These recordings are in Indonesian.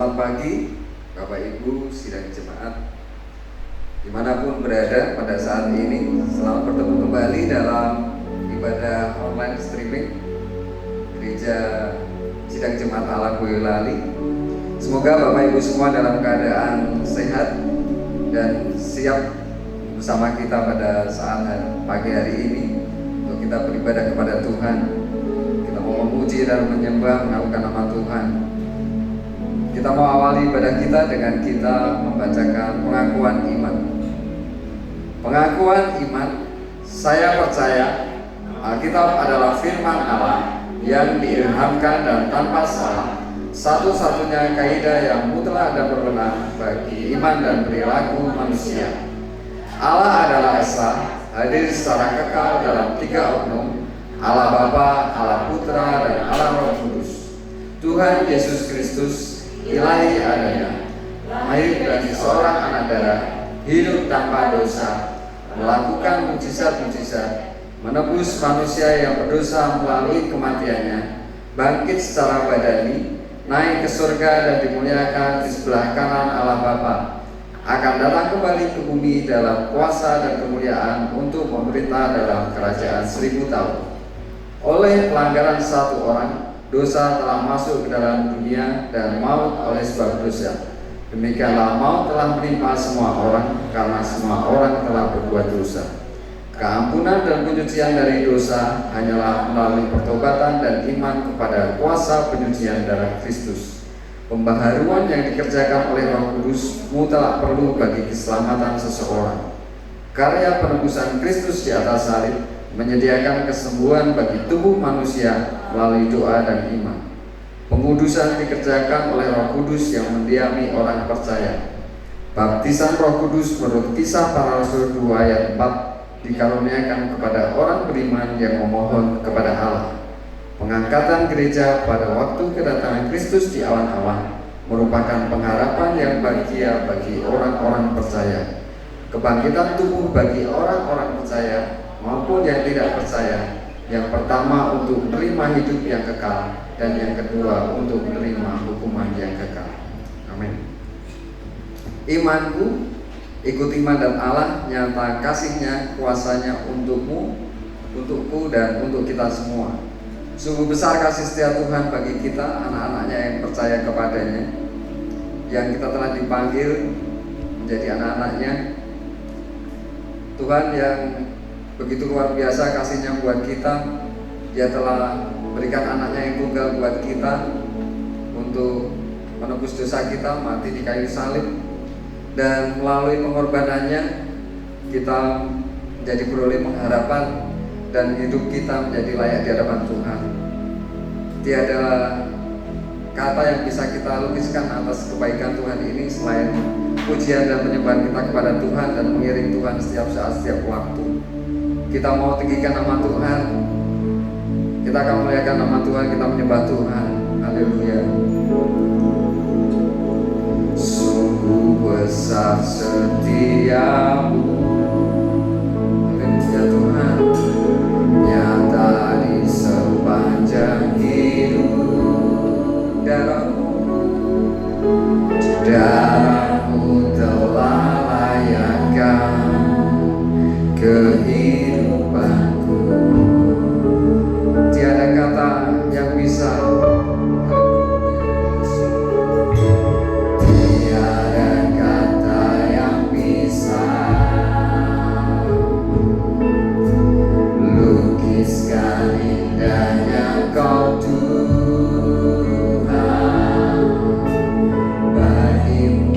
Selamat pagi Bapak Ibu sidang jemaat dimanapun berada pada saat ini. Selamat bertemu kembali dalam ibadah online streaming Gereja Sidang Jemaat Allah Boyolali. Semoga Bapak Ibu semua dalam keadaan sehat dan siap bersama kita pada saat pagi hari ini untuk kita beribadah kepada Tuhan. Kita mau memuji dan menyembah mengagungkan nama Tuhan. Kita mau awali ibadah kita dengan kita membacakan pengakuan iman. Pengakuan iman, saya percaya Alkitab adalah firman Allah yang diilhamkan dan tanpa salah, satu-satunya kaidah yang mutlak dan berwenang bagi iman dan perilaku manusia. Allah adalah Esa, hadir secara kekal dalam tiga oknum, Allah Bapa, Allah Putra, dan Allah Roh Kudus. Tuhan Yesus Kristus ilahi adanya, lahir dari seorang anak darah, hidup tanpa dosa, melakukan mujizat-mujizat, menebus manusia yang berdosa melalui kematiannya, bangkit secara badani, naik ke surga dan dimuliakan di sebelah kanan Allah Bapa, akan datang kembali ke bumi dalam kuasa dan kemuliaan untuk memerintah dalam kerajaan 1000 tahun. Oleh pelanggaran satu orang, dosa telah masuk ke dalam dunia dan maut oleh sebab dosa. Demikianlah maut telah menimpa semua orang karena semua orang telah berbuat dosa. Keampunan dan penyucian dari dosa hanyalah melalui pertobatan dan iman kepada kuasa penyucian darah Kristus. Pembaharuan yang dikerjakan oleh Roh Kudus mutlak perlu bagi keselamatan seseorang. Karya penebusan Kristus di atas salib menyediakan kesembuhan bagi tubuh manusia melalui doa dan iman. Pengudusan dikerjakan oleh Roh Kudus yang mendiami orang percaya. Baptisan Roh Kudus menurut Kisah Para Rasul 2 ayat 4 dikaruniakan kepada orang beriman yang memohon kepada Allah. Pengangkatan gereja pada waktu kedatangan Kristus di awan-awan merupakan pengharapan yang bahagia bagi orang-orang percaya. Kebangkitan tubuh bagi orang-orang percaya maupun yang tidak percaya, yang pertama untuk menerima hidup yang kekal, dan yang kedua untuk menerima hukuman yang kekal. Amin. Imanku, ikut iman dan Allah, nyata kasihnya, kuasanya untukmu, untukku, dan untuk kita semua. Sungguh besar kasih setia Tuhan bagi kita, anak-anaknya yang percaya kepadanya, yang kita telah dipanggil menjadi anak-anaknya. Tuhan yang begitu luar biasa kasihnya buat kita. Dia telah berikan anaknya yang tunggal buat kita untuk menebus dosa kita, mati di kayu salib, dan melalui pengorbanannya kita menjadi beroleh pengharapan dan hidup kita menjadi layak di hadapan Tuhan. Tiada kata yang bisa kita lukiskan atas kebaikan Tuhan ini selain pujian dan penyembahan kita kepada Tuhan dan mengiring Tuhan setiap saat, setiap waktu. Kita mau tinggikan nama Tuhan, kita akan memuliakan nama Tuhan, kita menyembah Tuhan. Haleluya. Sungguh besar setiamu, haleluya Tuhan, nyata di sepanjang hidup. Darahmu telah layakkan kehidupanku. Tiada kata yang bisa, tiada kata yang bisa lukiskan indahnya Kau Tuhan. Bagimu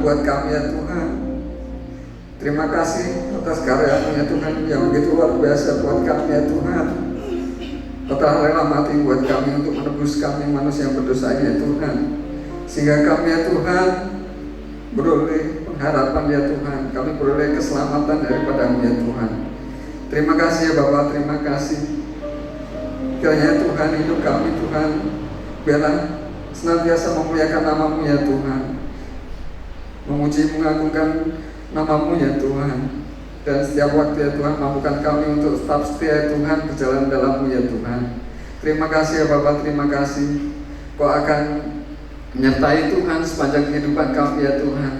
buat kami ya Tuhan. Terima kasih atas karya-Mu ya Tuhan yang begitu luar biasa buat kami ya Tuhan. Kau telah rela mati buat kami untuk menebus kami manusia yang berdosa ini ya Tuhan. Sehingga kami ya Tuhan beroleh pengharapan ya Tuhan. Kami beroleh keselamatan daripada-Mu ya Tuhan. Terima kasih ya Bapa, terima kasih. Kiranya Tuhan hidup kami Tuhan, biarlah senantiasa memuliakan nama-Mu ya Tuhan, memuji mengagungkan nama-Mu ya Tuhan. Dan setiap waktu ya Tuhan, mampukan kami untuk tetap setia ya Tuhan, berjalan dalam-Mu ya Tuhan. Terima kasih ya Bapa, terima kasih. Kau akan menyertai Tuhan sepanjang kehidupan kami ya Tuhan.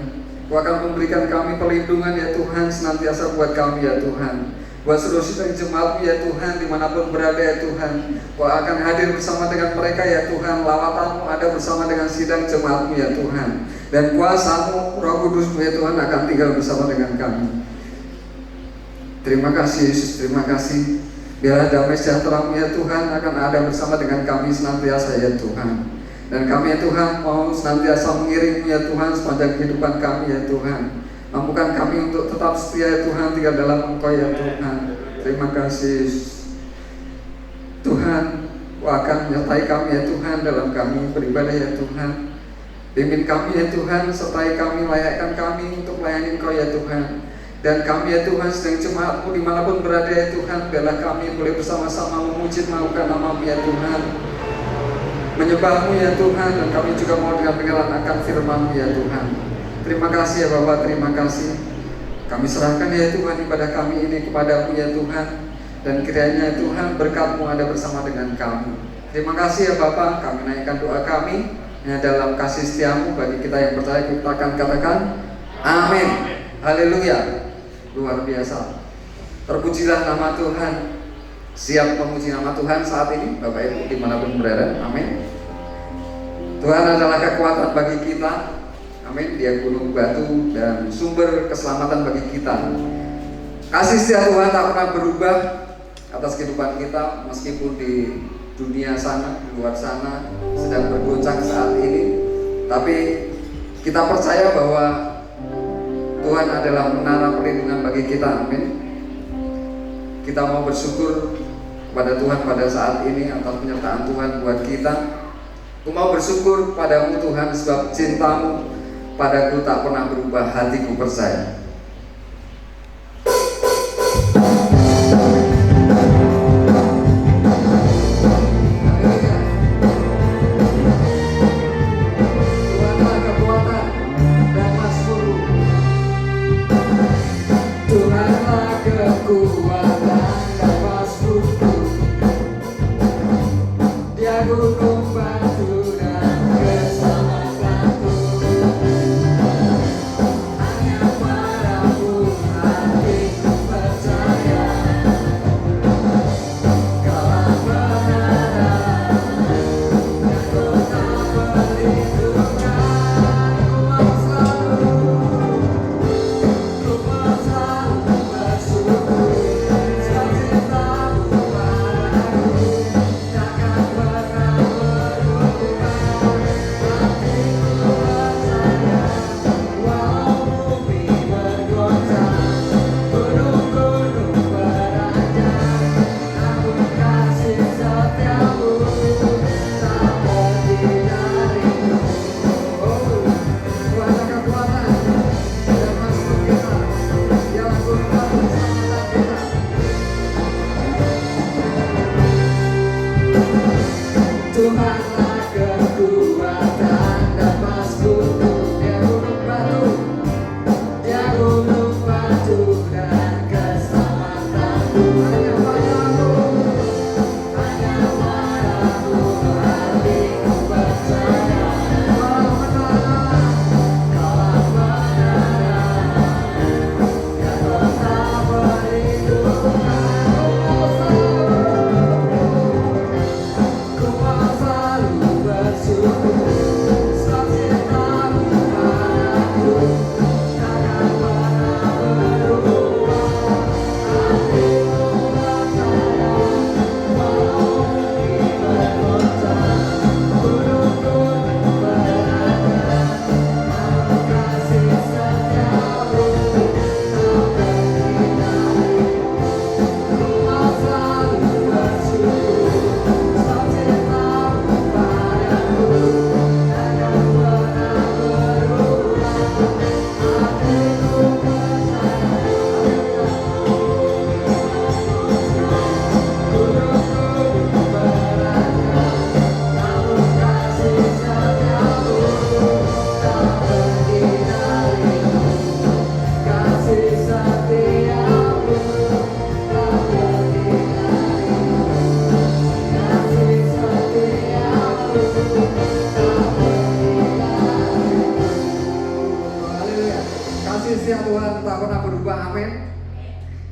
Kau akan memberikan kami perlindungan ya Tuhan, senantiasa buat kami ya Tuhan. Buat seluruh sidang jemaat ya Tuhan, dimanapun berada ya Tuhan, Kau akan hadir bersama dengan mereka ya Tuhan. Lawatan-Mu ada bersama dengan sidang jemaat-Mu ya Tuhan. Dan kuasa-Mu, Roh Kudus-Mu ya Tuhan akan tinggal bersama dengan kami. Terima kasih Yesus, terima kasih. Biarlah damai sejahtera-Mu ya Tuhan akan ada bersama dengan kami senantiasa ya Tuhan. Dan kami ya Tuhan mau senantiasa mengiring-Mu ya Tuhan sepanjang kehidupan kami ya Tuhan. Mampukan kami untuk tetap setia ya Tuhan, tinggal dalam Engkau ya Tuhan. Terima kasih Tuhan. Kau akan menyertai kami ya Tuhan dalam kami beribadah ya Tuhan. Pimpin kami ya Tuhan, sertai kami, layakkan kami untuk melayani Engkau ya Tuhan. Dan kami ya Tuhan sedang jemaat-Mu dimanapun berada ya Tuhan, biarlah kami boleh bersama-sama memuji melakukan nama-Mu ya Tuhan, menyembah-Mu ya Tuhan. Dan kami juga mau dengan pengenalan akan firman-Mu ya Tuhan. Terima kasih ya Bapa, terima kasih. Kami serahkan ya Tuhan ibadah kami ini kepada-Mu ya Tuhan. Dan kiranya ya Tuhan berkat-Mu ada bersama dengan kami. Terima kasih ya Bapa, kami naikkan doa kami ya dalam kasih setia-Mu bagi kita yang percaya. Kita akan katakan amin. Haleluya. Luar biasa. Terpujilah nama Tuhan. Siap memuji nama Tuhan saat ini Bapak Ibu dimanapun berada. Amin. Tuhan adalah kekuatan bagi kita. Amin. Dia gunung batu dan sumber keselamatan bagi kita. Kasih setia Tuhan tak pernah berubah atas kehidupan kita, meskipun di dunia sana, di luar sana sedang bergoncang saat ini. Tapi kita percaya bahwa Tuhan adalah menara perlindungan bagi kita. Amin. Kita mau bersyukur kepada Tuhan pada saat ini atas penyertaan Tuhan buat kita. Aku mau bersyukur padamu Tuhan, sebab cintamu padaku tak pernah berubah, hatiku percaya. Hanya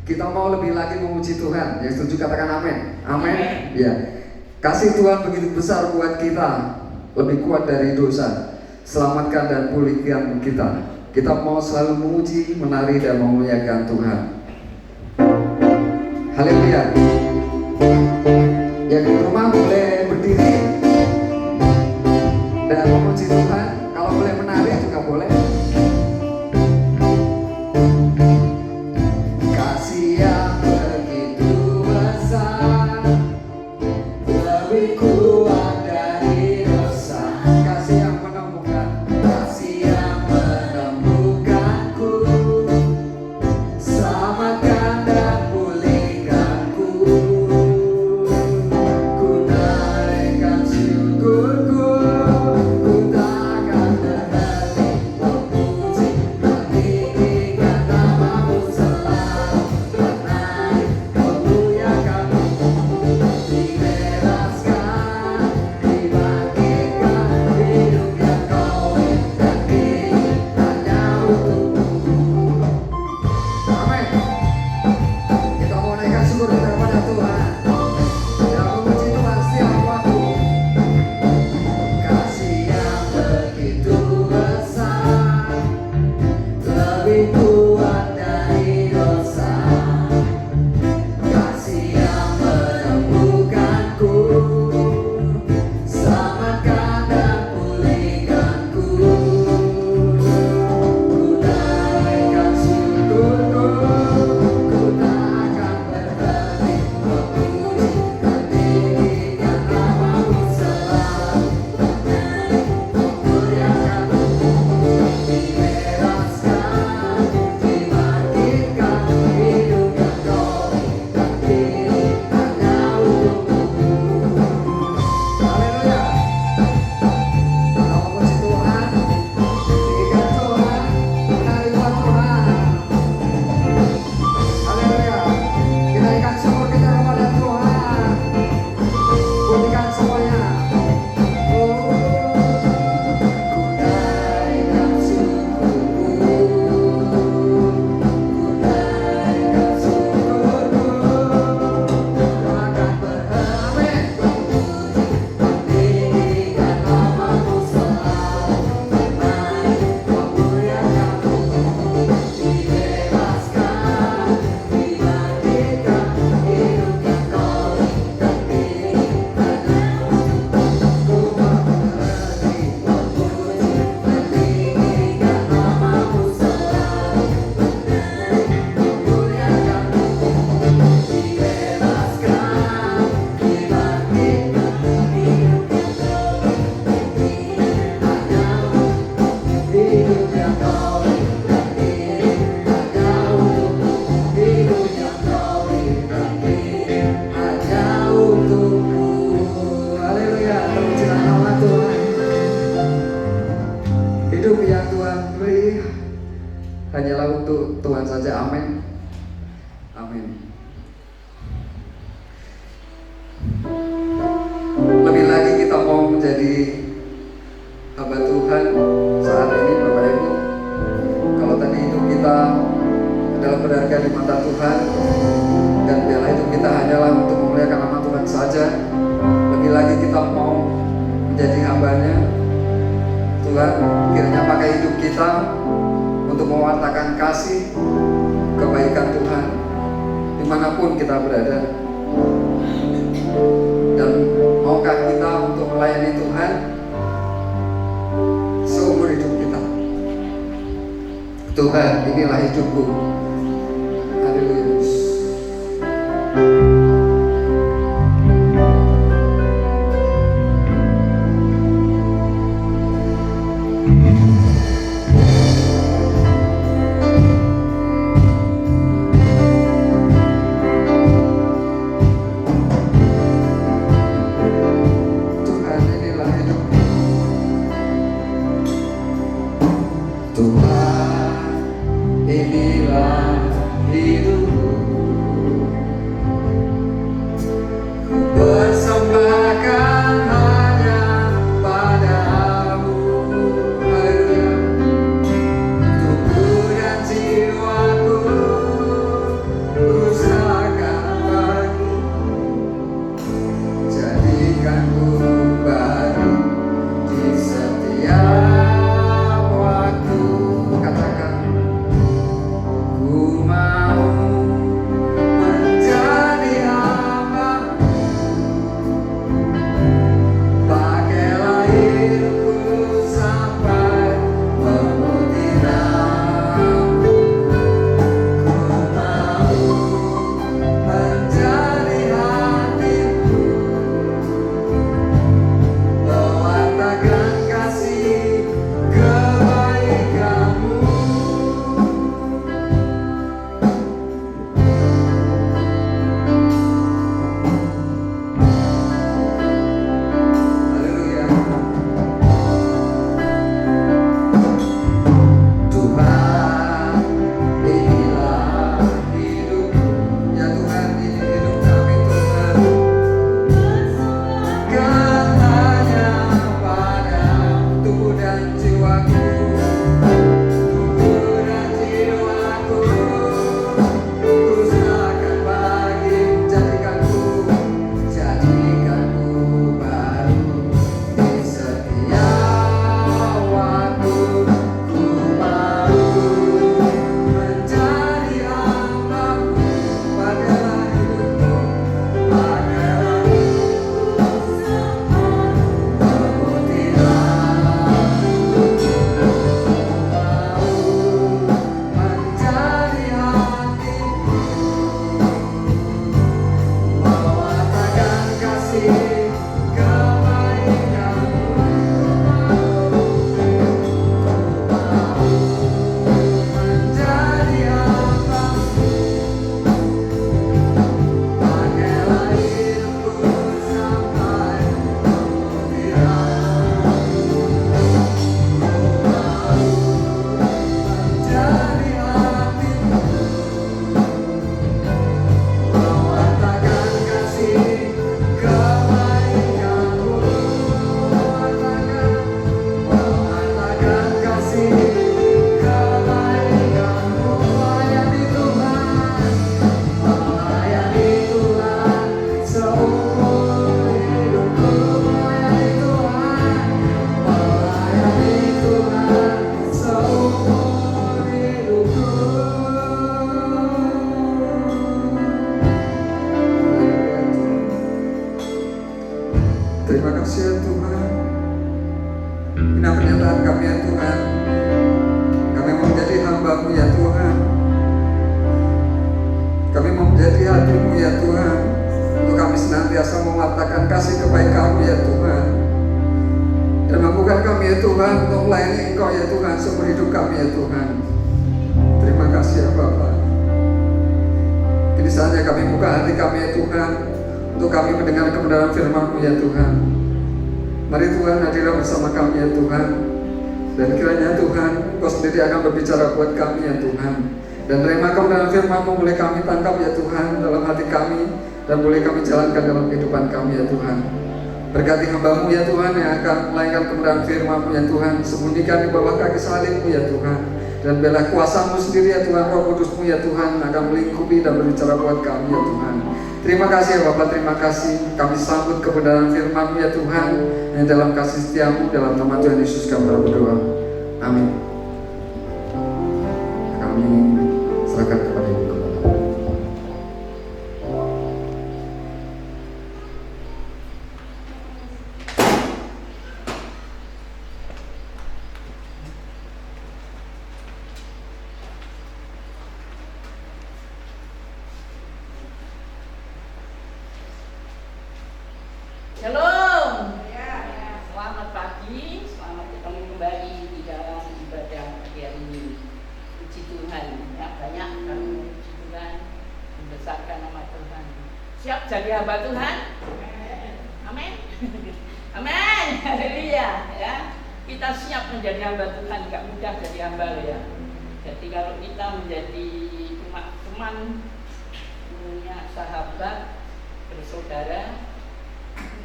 Kita mau lebih lagi memuji Tuhan. Yang setuju katakan amin. Amin. Ya. Kasih Tuhan begitu besar buat kita, lebih kuat dari dosa. Selamatkan dan pulihkan kita. Kita mau selalu memuji, menari dan memuliakan Tuhan. Haleluya. Yang di rumah boleh berdiri dan memuji Tuhan. Kalau boleh menari juga boleh. Kasih yang begitu besar, lebih kuat dari dosa. Kasih yang menemukan, kasih yang menemukanku, selamatkan dan pulihkanku. Ku naikkan syukurku, ku takkan berhenti memuji, meninggikan namamu selalu, menaik memuliakanmu, dibebaskan, dibangkitkan, hidup yang kau dan ini hanya untukmu. Amin. Kita mau naikkan syukur kita kepada Tuhan. Kita memuji Tuhan setiap waktu. Kasih yang begitu besar, lebih kuat dari dosa. Kasih yang menemukanku, selamatkan dan pulihkanku. Ku naikkan syukurku, ku takkan berhenti memuji, meninggikan namamu selalu, memuliakanmu, dibebaskan, dibangkitkan, hidup yang kau dan ini hanya untukmu. Haleluya. Kita memuji Tuhan, tinggikan Tuhan, menari buat Tuhan. Haleluya. Kita naikkan syukur kita kepada Tuhan. Pujikan semuanya. Oh, ku naikkan syukurku, ku naikkan syukurku, takkan berhenti memuji, meninggikan namamu selalu, menaik memuliakanmu, dibebaskan, dibangkitkan, hidup yang kau dan ini hanya untukmu. Berhenti memuji, meninggikan namamu selalu, menaik memuliakanmu, dibebaskan, dibangkitkan, hidup yang kau hanya hidup yang kau dan ini hanya untukmu, hidup yang kau dan ini hanya untukmu. Haleluya, terpujilah nama Tuhan. Hidup yang Tuhan beri hanyalah untuk Tuhan saja. Amin. Amin. Lebih lagi kita mau menjadi hamba Tuhan saat ini, Bapak Ibu. Kalau tadi hidup kita adalah berharga di mata Tuhan, dan biarlah hidup kita hanyalah untuk memuliakan nama Tuhan saja. Lebih lagi kita mau menjadi hambanya Tuhan. Kiranya pakai hidup kita untuk mewartakan kasih, kebaikan Tuhan dimanapun kita berada. Dan maukah kita untuk melayani Tuhan seumur hidup kita. Tuhan, inilah hidupku. Haleluya. Tuhan, inilah hidupku. Tuhan, inilah Terima kasih ya Tuhan. Inilah pernyataan kami ya Tuhan. Kami mau menjadi hamba-Mu ya Tuhan. Kami mau menjadi hati-Mu ya Tuhan. Untuk kami senantiasa mewartakan kasih kebaikan-Mu ya Tuhan. Dan mampukan kami ya Tuhan untuk melayani Engkau ya Tuhan seumur hidup kami ya Tuhan. Terima kasih ya Bapa. Kini saatnya kami buka hati kami ya Tuhan, untuk kami mendengar kebenaran firman-Mu ya Tuhan. Mari Tuhan hadirlah bersama kami ya Tuhan. Dan kiranya Tuhan Engkau sendiri akan berbicara buat kami ya Tuhan. Dan terima kebenaran firman-Mu boleh kami tangkap ya Tuhan dalam hati kami, dan boleh kami jalankan dalam kehidupan kami ya Tuhan. Berkati hamba-Mu ya Tuhan yang akan melayankan kebenaran firman-Mu ya Tuhan. Sembunyikan di bawah kaki salib-Mu ya Tuhan. Dan biarlah kuasa-Mu sendiri ya Tuhan, Roh Kudus-Mu ya Tuhan akan melingkupi dan berbicara buat kami ya Tuhan. Terima kasih ya Bapak, terima kasih. Kami sambut kebenaran firman-Mu ya Tuhan, yang dalam kasih setia-Mu, dalam nama Tuhan Yesus kami berdoa. Amin. Kami serahkan kepada Ibu Gembala. Shalom. Selamat pagi, selamat ketemu kembali di dalam ibadah pagi hari ini. Puji Tuhan, ya, banyak kami puji Tuhan, membesarkan nama Tuhan. Siap jadi hamba Tuhan? Amin. Amin. Haleluya. Ya, kita siap menjadi hamba Tuhan. Gak mudah jadi hamba ya. Jadi kalau kita menjadi cuma teman, punya sahabat, bersaudara,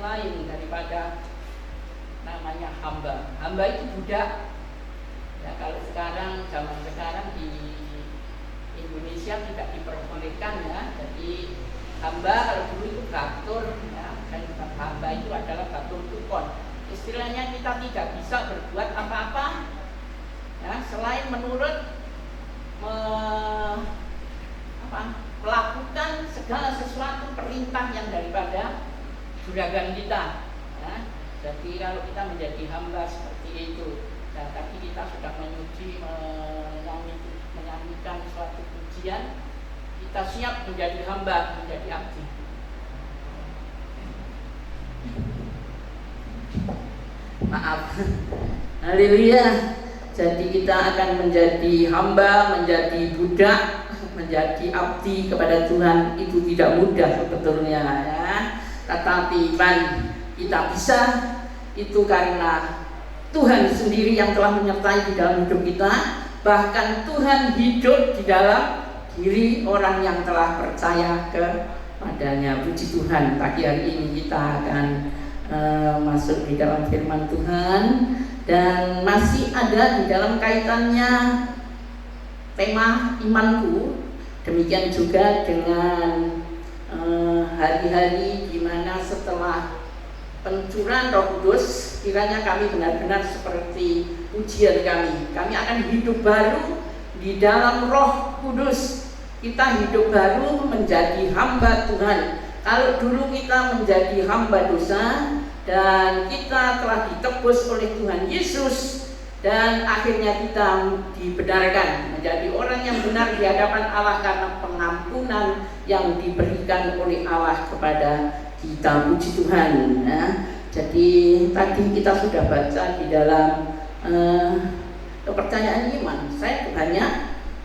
lain daripada namanya hamba. Hamba itu budak. Ya, kalau sekarang, zaman sekarang di Indonesia tidak diperbolehkan ya. Jadi hamba kalau dulu itu gatur ya, dan hamba itu adalah gatur tukon. Istilahnya kita tidak bisa berbuat apa-apa ya, selain menurut melakukan segala sesuatu perintah yang daripada juragan kita ya. Jadi kalau kita menjadi hamba seperti itu, nah, tapi kita sudah menyuci, menyanyikan suatu pujian, kita siap menjadi hamba, menjadi abdi. Maaf. Haleluya. Jadi kita akan menjadi hamba, menjadi budak, menjadi abdi kepada Tuhan. Itu tidak mudah sebetulnya ya. Tetapi kita bisa itu karena Tuhan sendiri yang telah menyertai di dalam hidup kita. Bahkan Tuhan hidup di dalam diri orang yang telah percaya kepadanya. Puji Tuhan, pagi hari ini kita akan masuk di dalam firman Tuhan, dan masih ada di dalam kaitannya tema imanku. Demikian juga dengan hari-hari di mana setelah pencurahan Roh Kudus, kiranya kami benar-benar seperti ujian kami akan hidup baru di dalam Roh Kudus. Kita hidup baru menjadi hamba Tuhan. Kalau dulu kita menjadi hamba dosa dan kita telah ditebus oleh Tuhan Yesus, dan akhirnya kita dibenarkan menjadi orang yang benar di hadapan Allah karena pengampunan yang diberikan oleh Allah kepada kita. Puji Tuhan ya. Jadi tadi kita sudah baca di dalam kepercayaan iman. Saya banyak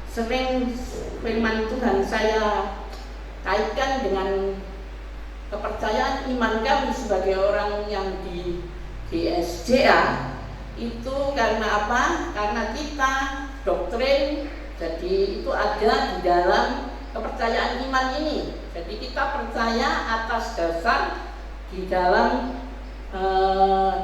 sering firman Tuhan saya kaitkan dengan kepercayaan iman kami sebagai orang yang di GSJA. Itu karena apa? Karena kita doktrin, jadi itu ada di dalam kepercayaan iman ini. Jadi kita percaya atas dasar di dalam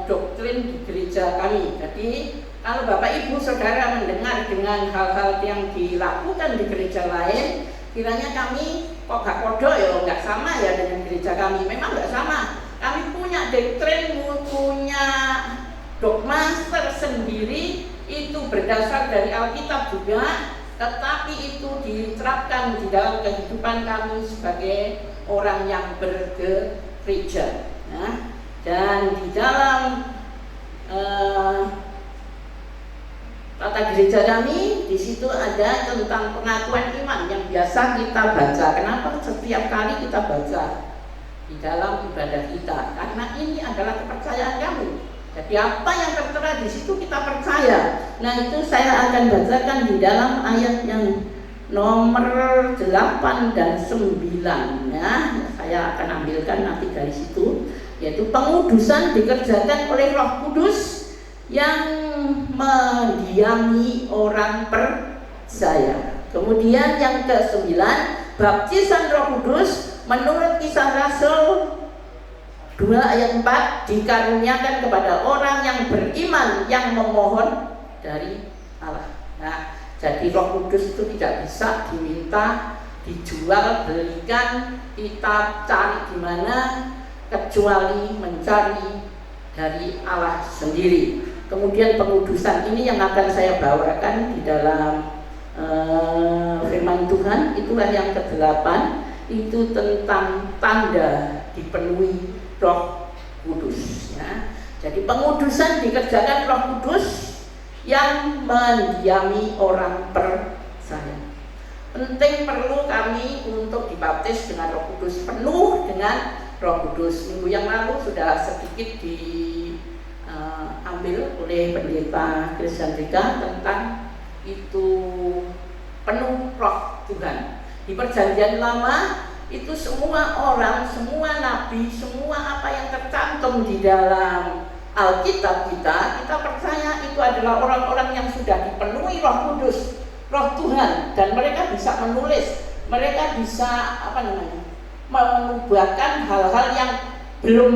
doktrin di gereja kami. Jadi kalau Bapak Ibu Saudara mendengar dengan hal-hal yang dilakukan di gereja lain, kiranya kami kok gak podo ya, gak sama ya dengan gereja kami. Memang gak sama. Kami punya doktrin, punya dogma tersendiri, itu berdasar dari Alkitab juga, tetapi itu diterapkan di dalam kehidupan kami sebagai orang yang bergereja. Nah, Dan di dalam tata gereja kami, di situ ada tentang pengakuan iman yang biasa kita baca. Kenapa setiap kali kita baca di dalam ibadah kita? Karena ini adalah kepercayaan kami. Jadi apa yang tertera di situ kita percaya. Nah, itu saya akan bacakan di dalam ayat yang nomor 8 dan 9 ya. Saya akan ambilkan nanti dari situ, yaitu pengudusan dikerjakan oleh Roh Kudus yang mendiami orang percaya. Kemudian yang ke-9, baptisan Roh Kudus menurut Kisah Rasul 2 ayat 4 dikaruniakan kepada orang yang beriman yang memohon dari Allah. Nah, jadi Roh Kudus itu tidak bisa diminta, dijual, belikan, kita cari di mana kecuali mencari dari Allah sendiri. Kemudian pengudusan ini yang akan saya bawakan di dalam firman Tuhan, itulah yang ke-8, itu tentang tanda dipenuhi Roh Kudus ya. Jadi pengudusan dikerjakan Roh Kudus yang mendiami orang percaya. Penting perlu kami untuk dibaptis dengan Roh Kudus, penuh dengan Roh Kudus. Minggu yang lalu sudah sedikit diambil oleh pendeta Christian Rika tentang itu penuh Roh Tuhan. Di Perjanjian Lama itu semua orang, semua nabi, semua apa yang tercantum di dalam Alkitab kita percaya itu adalah orang-orang yang sudah dipenuhi Roh Kudus, Roh Tuhan, dan mereka bisa menulis, mereka bisa mengubahkan hal-hal yang belum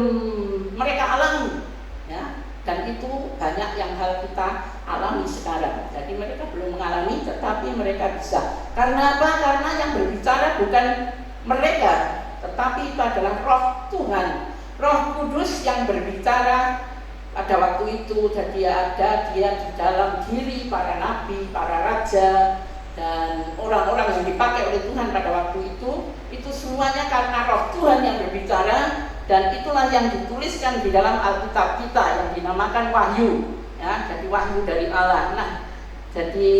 mereka alami ya. Dan itu banyak yang hal kita alami sekarang. Jadi mereka belum mengalami, tetapi mereka bisa. Karena apa? Karena yang berbicara bukan mereka, tetapi itu adalah Roh Tuhan, Roh Kudus yang berbicara pada waktu itu. Jadi ada dia di dalam diri para nabi, para raja, dan orang-orang yang dipakai oleh Tuhan pada waktu itu semuanya karena Roh Tuhan yang berbicara. Dan itulah yang dituliskan di dalam Alkitab kita yang dinamakan Wahyu ya, jadi Wahyu dari Allah. Nah, jadi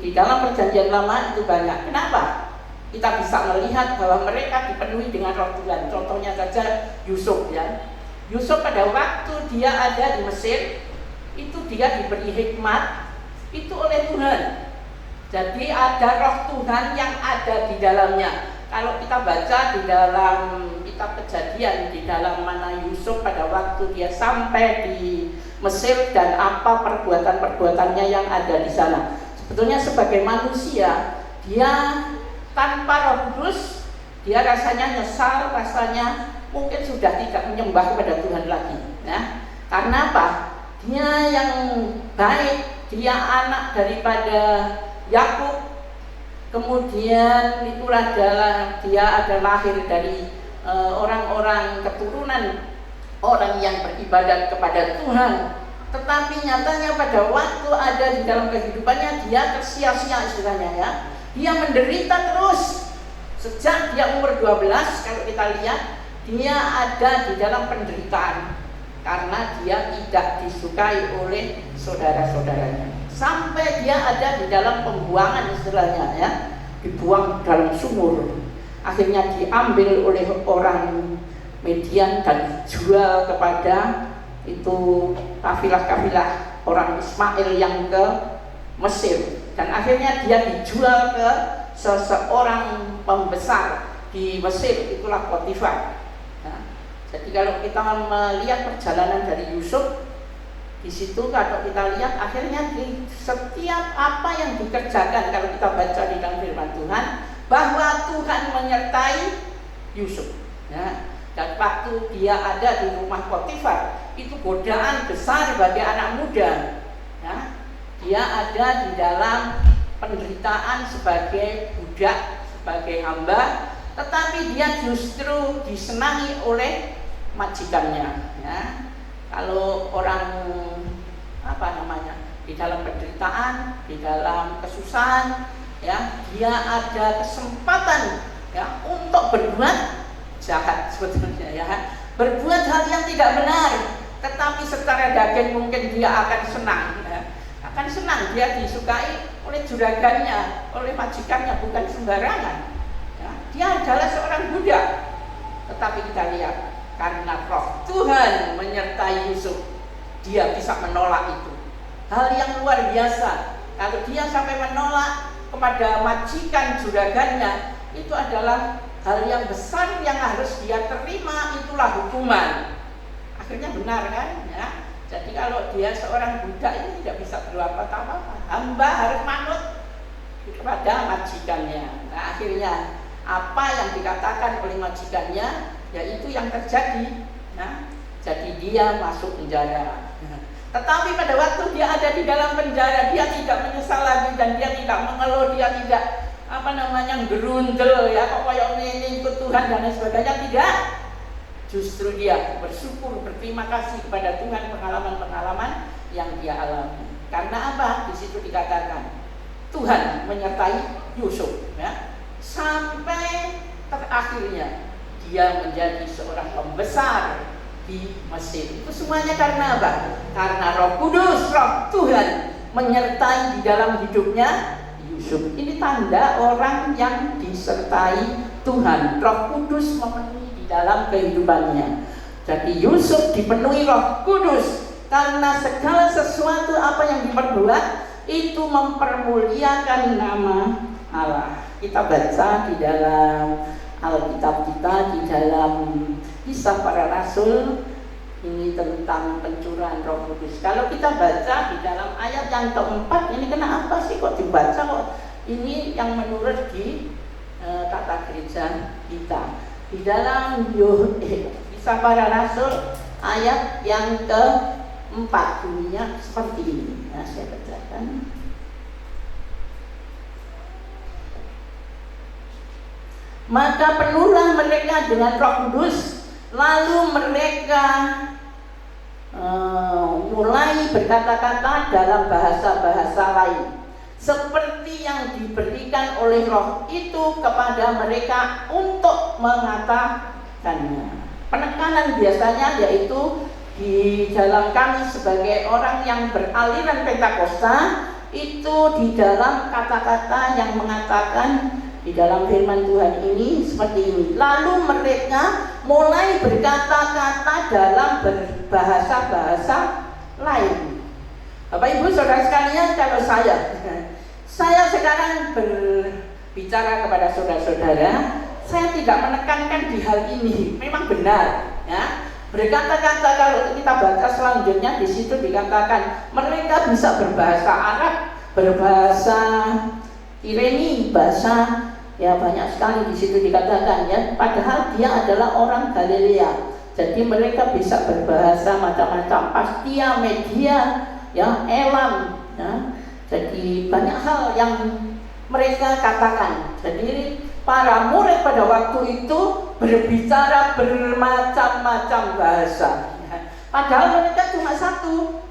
di dalam Perjanjian Lama itu banyak. Kenapa? Kita bisa melihat bahwa mereka dipenuhi dengan Roh Tuhan. Contohnya saja Yusuf ya. Yusuf pada waktu dia ada di Mesir, itu dia diberi hikmat itu oleh Tuhan. Jadi ada Roh Tuhan yang ada di dalamnya. Kalau kita baca di dalam kitab Kejadian, di dalam mana Yusuf pada waktu dia sampai di Mesir dan apa perbuatan-perbuatannya yang ada di sana. Sebetulnya sebagai manusia, dia tanpa Roh Kudus, dia rasanya nyesal, rasanya mungkin sudah tidak menyembah kepada Tuhan lagi ya. Karena apa? Dia yang baik, dia anak daripada Yakub. Kemudian itu adalah dia ada lahir dari orang-orang keturunan orang yang beribadat kepada Tuhan. Tetapi nyatanya pada waktu ada di dalam kehidupannya dia tersia-sia istilahnya ya. Dia menderita terus sejak dia umur 12. Kalau kita lihat dia ada di dalam penderitaan karena dia tidak disukai oleh saudara-saudaranya. Sampai dia ada di dalam pembuangan istilahnya ya, dibuang dalam sumur. Akhirnya diambil oleh orang Median dan dijual kepada itu kafilah-kafilah orang Ismail yang ke Mesir. Dan akhirnya dia dijual ke seseorang pembesar di Mesir, itulah Potifar. Nah, jadi kalau kita melihat perjalanan dari Yusuf, di situ kalau kita lihat akhirnya di setiap apa yang dikerjakan, kalau kita baca di dalam firman Tuhan, bahwa Tuhan menyertai Yusuf ya. Dan waktu dia ada di rumah Potifar, itu godaan besar bagi anak muda ya. Dia ada di dalam penderitaan sebagai budak, sebagai hamba, tetapi dia justru disenangi oleh majikannya ya. Kalau orang di dalam penderitaan, di dalam kesusahan ya, dia ada kesempatan ya untuk berbuat jahat sebetulnya ya, berbuat hal yang tidak benar, tetapi secara daging mungkin dia akan senang, ya. Akan senang, dia disukai oleh juragannya, oleh majikannya, bukan sembarangan, ya. Dia adalah seorang budak. Tetapi kita lihat, karena roh Tuhan menyertai Yusuf, dia bisa menolak itu. Hal yang luar biasa. Kalau dia sampai menolak kepada majikan juragannya, itu adalah hal yang besar yang harus dia terima, itulah hukuman. Akhirnya benar kan, ya. Jadi kalau dia seorang budak ini tidak bisa berbuat apa-apa, hamba harus manut kepada majikannya. Nah, akhirnya apa yang dikatakan oleh majikannya, yaitu yang terjadi. Nah, jadi dia masuk penjara. Tetapi pada waktu dia ada di dalam penjara, dia tidak menyesal lagi dan dia tidak mengeluh, dia tidak gerundel, ya kok kayak ini ikut Tuhan dan lain sebagainya, tidak. Justru dia bersyukur, berterima kasih kepada Tuhan pengalaman-pengalaman yang dia alami. Karena apa? Di situ dikatakan Tuhan menyertai Yusuf, ya, sampai terakhirnya dia menjadi seorang pembesar di Mesir. Itu semuanya karena apa? Karena Roh Kudus, Roh Tuhan menyertai di dalam hidupnya Yusuf. Ini tanda orang yang disertai Tuhan. Roh Kudus memenuhi di dalam kehidupannya. Jadi Yusuf dipenuhi Roh Kudus karena segala sesuatu apa yang diperbuat itu mempermuliakan nama Allah. Kita baca di dalam Alkitab kita, di dalam Kisah Para Rasul, ini tentang pencurahan Roh Kudus. Kalau kita baca di dalam ayat yang keempat, ini kenapa sih kok dibaca kok ini yang menurut di tata gereja kita. Di dalam Kisah Para Rasul ayat yang keempat bunyinya seperti ini. Nah, saya bacakan. Maka penuhlah mereka dengan Roh Kudus, lalu mereka mulai berkata-kata dalam bahasa-bahasa lain, seperti yang diberikan oleh Roh itu kepada mereka untuk mengatakannya. Penekanan biasanya yaitu di dalam kami sebagai orang yang beraliran Pentakosta, itu di dalam kata-kata yang mengatakan di dalam firman Tuhan ini seperti ini. Lalu mereka mulai berkata-kata dalam berbahasa-bahasa lain. Bapak Ibu Saudara sekalian, kalau saya sekarang berbicara kepada saudara-saudara, saya tidak menekankan di hal ini. Memang benar, ya. Berkata-kata, kalau kita baca selanjutnya di situ dikatakan mereka bisa berbahasa Arab, berbahasa Ireni, bahasa, ya banyak sekali di situ dikatakan, ya. Padahal dia adalah orang Galilea. Jadi mereka bisa berbahasa macam-macam, Pastia, Media, ya, Elam, ya. Jadi banyak hal yang mereka katakan. Jadi para murid pada waktu itu berbicara bermacam-macam bahasa, ya. Padahal mereka cuma satu,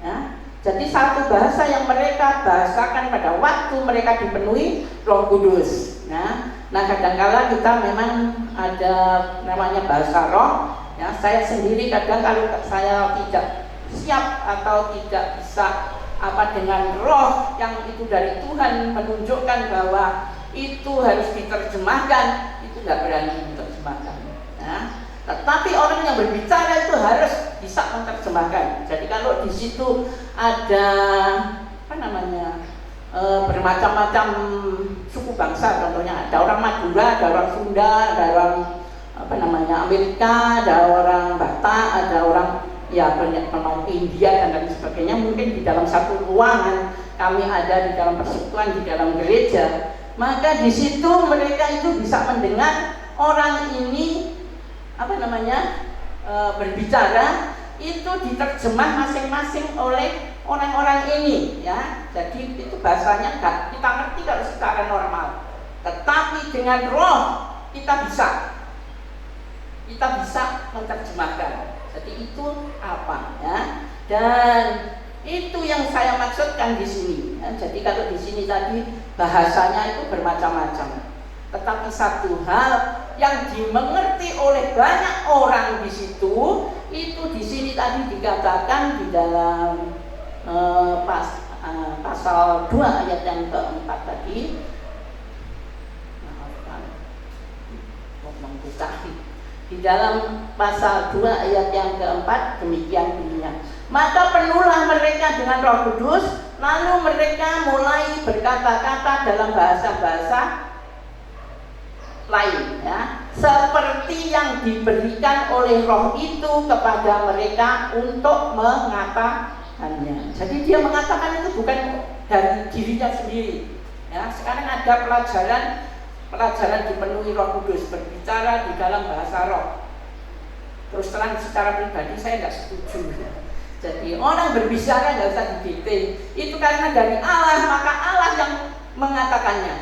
ya. Jadi satu bahasa yang mereka bahasakan pada waktu mereka dipenuhi Roh Kudus. Nah kadang-kala kita memang ada namanya bahasa roh, ya. Saya sendiri kadang kalau saya tidak siap atau tidak bisa dengan roh yang itu dari Tuhan menunjukkan bahwa itu harus diterjemahkan, itu tidak berani menerjemahkan, ya. Tetapi orang yang berbicara itu harus bisa menerjemahkan. Jadi kalau di situ ada bermacam-macam suku bangsa, contohnya ada orang Madura, ada orang Sunda, ada orang Amerika, ada orang Batak, ada orang banyak orang India dan lain sebagainya. Mungkin di dalam satu ruangan kami ada di dalam persekutuan, di dalam gereja, maka di situ mereka itu bisa mendengar orang ini berbicara, itu diterjemah masing-masing oleh orang-orang ini, ya. Jadi itu bahasanya nggak kita ngerti kalau secara normal, tetapi dengan roh kita bisa menerjemahkan. Jadi itu apa, ya? Dan itu yang saya maksudkan di sini, ya. Jadi kalau di sini tadi bahasanya itu bermacam-macam, tetapi satu hal yang dimengerti oleh banyak orang di situ, itu di sini tadi dikatakan di dalam pasal 2 ayat yang keempat tadi. Maafkan, membuka di dalam pasal 2 ayat yang keempat demikian bunyinya. Maka penuhlah mereka dengan Roh Kudus, lalu mereka mulai berkata-kata dalam bahasa-bahasa lain, ya, seperti yang diberikan oleh Roh itu kepada mereka untuk mengatakannya. Jadi dia mengatakan itu bukan dari dirinya sendiri, ya. Sekarang ada pelajaran dipenuhi Roh Kudus, berbicara di dalam bahasa roh. Terus terang secara pribadi saya nggak setuju. Jadi orang berbicara nggak usah didikte. Itu karena dari Allah, maka Allah yang mengatakannya.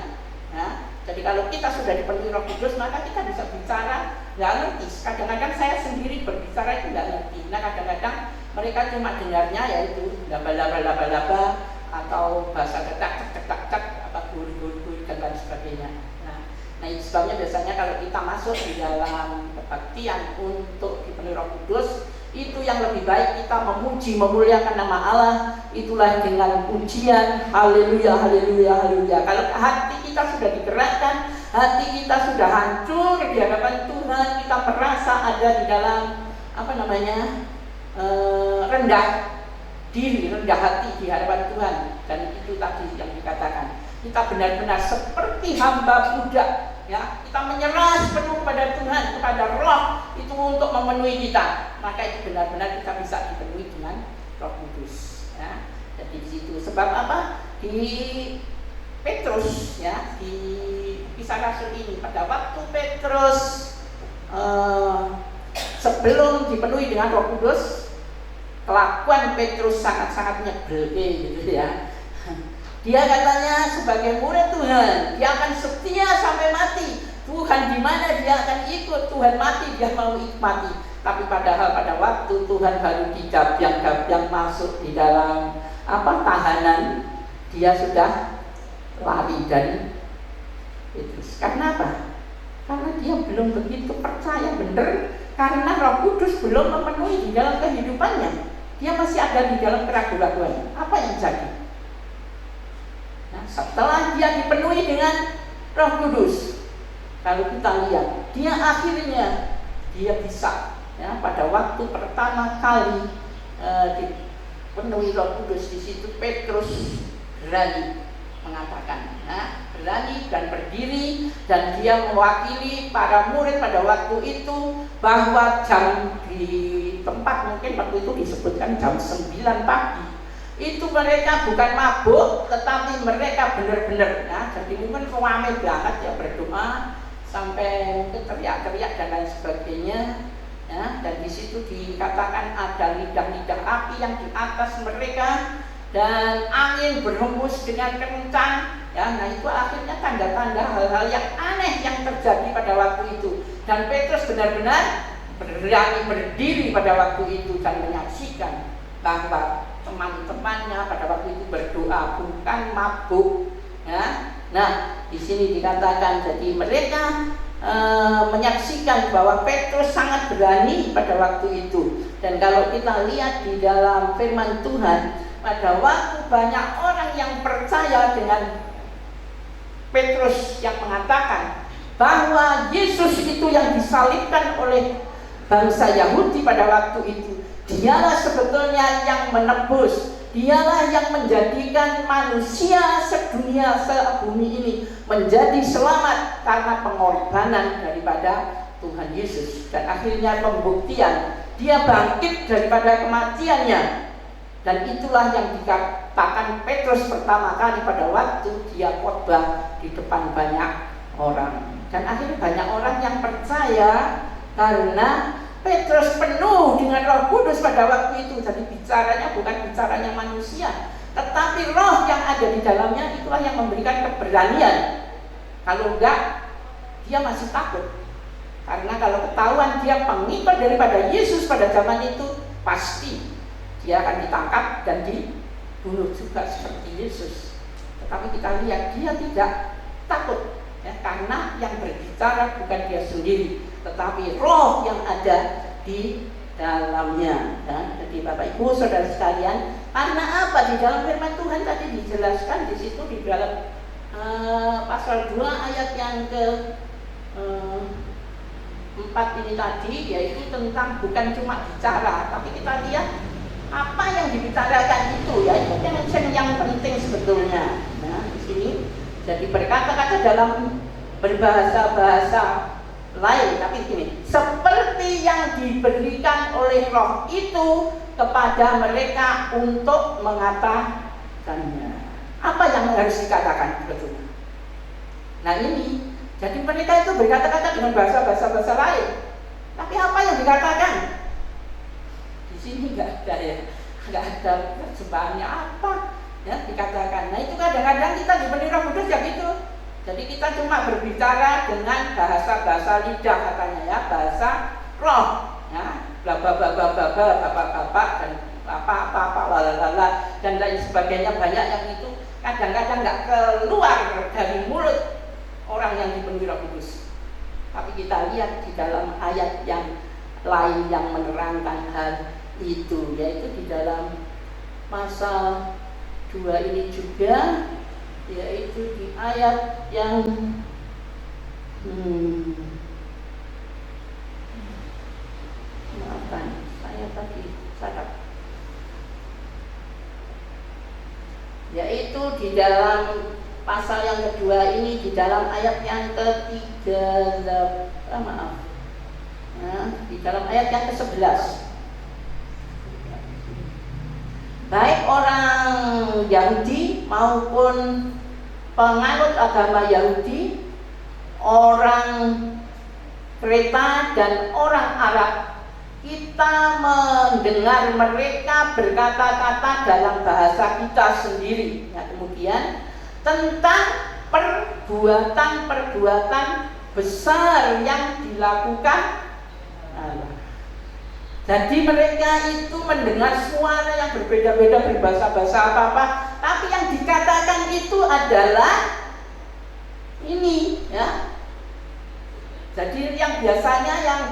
Ya. Jadi kalau kita sudah dipenuhi Roh Kudus, maka kita bisa bicara nggak ngerti. Kadang-kadang saya sendiri berbicara itu nggak ngerti. Nah kadang-kadang mereka cuma dengarnya yaitu laba-laba atau bahasa cetak apa guri dan lain sebagainya. Nah itu sebabnya biasanya kalau kita masuk di dalam kebaktian untuk dipenuhi Roh Kudus, itu yang lebih baik kita memuji, memuliakan nama Allah. Itulah dengan pujian, haleluya, haleluya, haleluya. Kalau hati kita sudah digerakkan, hati kita sudah hancur di hadapan Tuhan, kita merasa ada di dalam rendah diri, rendah hati di hadapan Tuhan. Dan itu tadi yang dikatakan, kita benar-benar seperti hamba budak, ya, kita menyerah penuh kepada Tuhan, kepada Roh itu untuk memenuhi kita, maka itu benar-benar kita bisa dipenuhi dengan Roh Kudus, ya. Jadi di situ sebab apa? Di Petrus, ya, di Kisah Rasul ini, pada waktu Petrus sebelum dipenuhi dengan Roh Kudus, kelakuan Petrus sangat-sangat nyebel gitu ya. Dia katanya sebagai murid Tuhan, dia akan setia sampai mati. Tuhan di mana dia akan ikut, Tuhan mati dia mau mati. Tapi padahal pada waktu Tuhan baru digabyang-gabyang masuk di dalam tahanan, dia sudah lari dari Petrus. Karena apa? Karena dia belum begitu percaya benar, karena Roh Kudus belum memenuhi di dalam kehidupannya. Dia masih ada di dalam keraguan-keraguan. Apa yang jadi? Nah, setelah dia dipenuhi dengan Roh Kudus, kalau kita lihat, dia akhirnya dia bisa, ya, pada waktu pertama kali dipenuhi Roh Kudus, di situ Petrus berani mengatakan, berani dan berdiri, dan dia mewakili para murid pada waktu itu bahwa jam di tempat mungkin waktu itu disebutkan jam 9 pagi. Itu mereka bukan mabuk, tetapi mereka benar-benar, ya, jadi mungkin ramai banget ya, berdoa sampai mungkin teriak-teriak dan lain sebagainya, ya. Dan di situ dikatakan ada lidah-lidah api yang di atas mereka dan angin berhembus dengan kencang, ya. Nah itu akhirnya tanda-tanda hal-hal yang aneh yang terjadi pada waktu itu. Dan Petrus benar-benar berani berdiri pada waktu itu dan menyaksikan bahwa teman-temannya pada waktu itu berdoa, bukan mabuk, ya. Nah di sini dikatakan jadi mereka menyaksikan bahwa Petrus sangat berani pada waktu itu. Dan kalau kita lihat di dalam firman Tuhan, pada waktu banyak orang yang percaya dengan Petrus yang mengatakan bahwa Yesus itu yang disalibkan oleh bangsa Yahudi pada waktu itu, dialah sebetulnya yang menebus, dialah yang menjadikan manusia sedunia sebumi ini menjadi selamat karena pengorbanan daripada Tuhan Yesus. Dan akhirnya pembuktian, dia bangkit daripada kematiannya. Dan itulah yang dikatakan Petrus pertama kali pada waktu dia khotbah di depan banyak orang. Dan akhirnya banyak orang yang percaya karena Petrus penuh dengan Roh Kudus pada waktu itu. Jadi bicaranya bukan bicaranya manusia, tetapi roh yang ada di dalamnya itulah yang memberikan keberanian. Kalau enggak, dia masih takut. Karena kalau ketahuan dia pengikut daripada Yesus pada zaman itu, pasti dia akan ditangkap dan dibunuh juga seperti Yesus. Tetapi kita lihat dia tidak takut. ya, karena yang berbicara bukan dia sendiri, tetapi roh yang ada di dalamnya. Ya. Jadi Bapak Ibu Saudara sekalian, karena apa? Di dalam firman Tuhan tadi dijelaskan di situ di dalam pasal 2 ayat yang ke 4 ini tadi, yaitu tentang bukan cuma bicara, tapi kita lihat apa yang dibicarakan itu, ya itu yang penting sebetulnya. Nah, di sini jadi berkata-kata dalam berbahasa-bahasa lain, tapi gini, seperti yang diberikan oleh Roh itu kepada mereka untuk mengatakannya. Apa yang harus dikatakan sebetulnya? Nah ini, jadi mereka itu berkata-kata dengan bahasa-bahasa lain, tapi apa yang dikatakan? Di sini nggak ada ya, nggak ada persembahannya apa ya dikatakan. Nah itu kadang-kadang kita diberi Roh Kudus ya gitu. Jadi kita cuma berbicara dengan bahasa-bahasa lidah katanya ya, bahasa roh ya, bla bla bla bla bla bla bapak-bapak dan apa-apa lalala dan lain sebagainya, banyak yang itu kadang-kadang nggak keluar dari mulut orang yang dipenuhi Roh Kudus. Tapi kita lihat di dalam ayat yang lain yang menerangkan hal itu, yaitu di dalam pasal 2 ini juga, yaitu di ayat yang maafkan saya tadi salah, yaitu di dalam pasal yang kedua ini, di dalam ayat yang ke-3, di dalam ayat yang ke-11, baik orang Yahudi maupun penganut agama Yahudi, orang Kreta dan orang Arab, kita mendengar mereka berkata-kata dalam bahasa kita sendiri. Nah, kemudian tentang perbuatan-perbuatan besar yang dilakukan Allah. Jadi mereka itu mendengar suara yang berbeda-beda, berbahasa-bahasa apa-apa, tapi yang dikatakan itu adalah ini ya. Jadi yang biasanya yang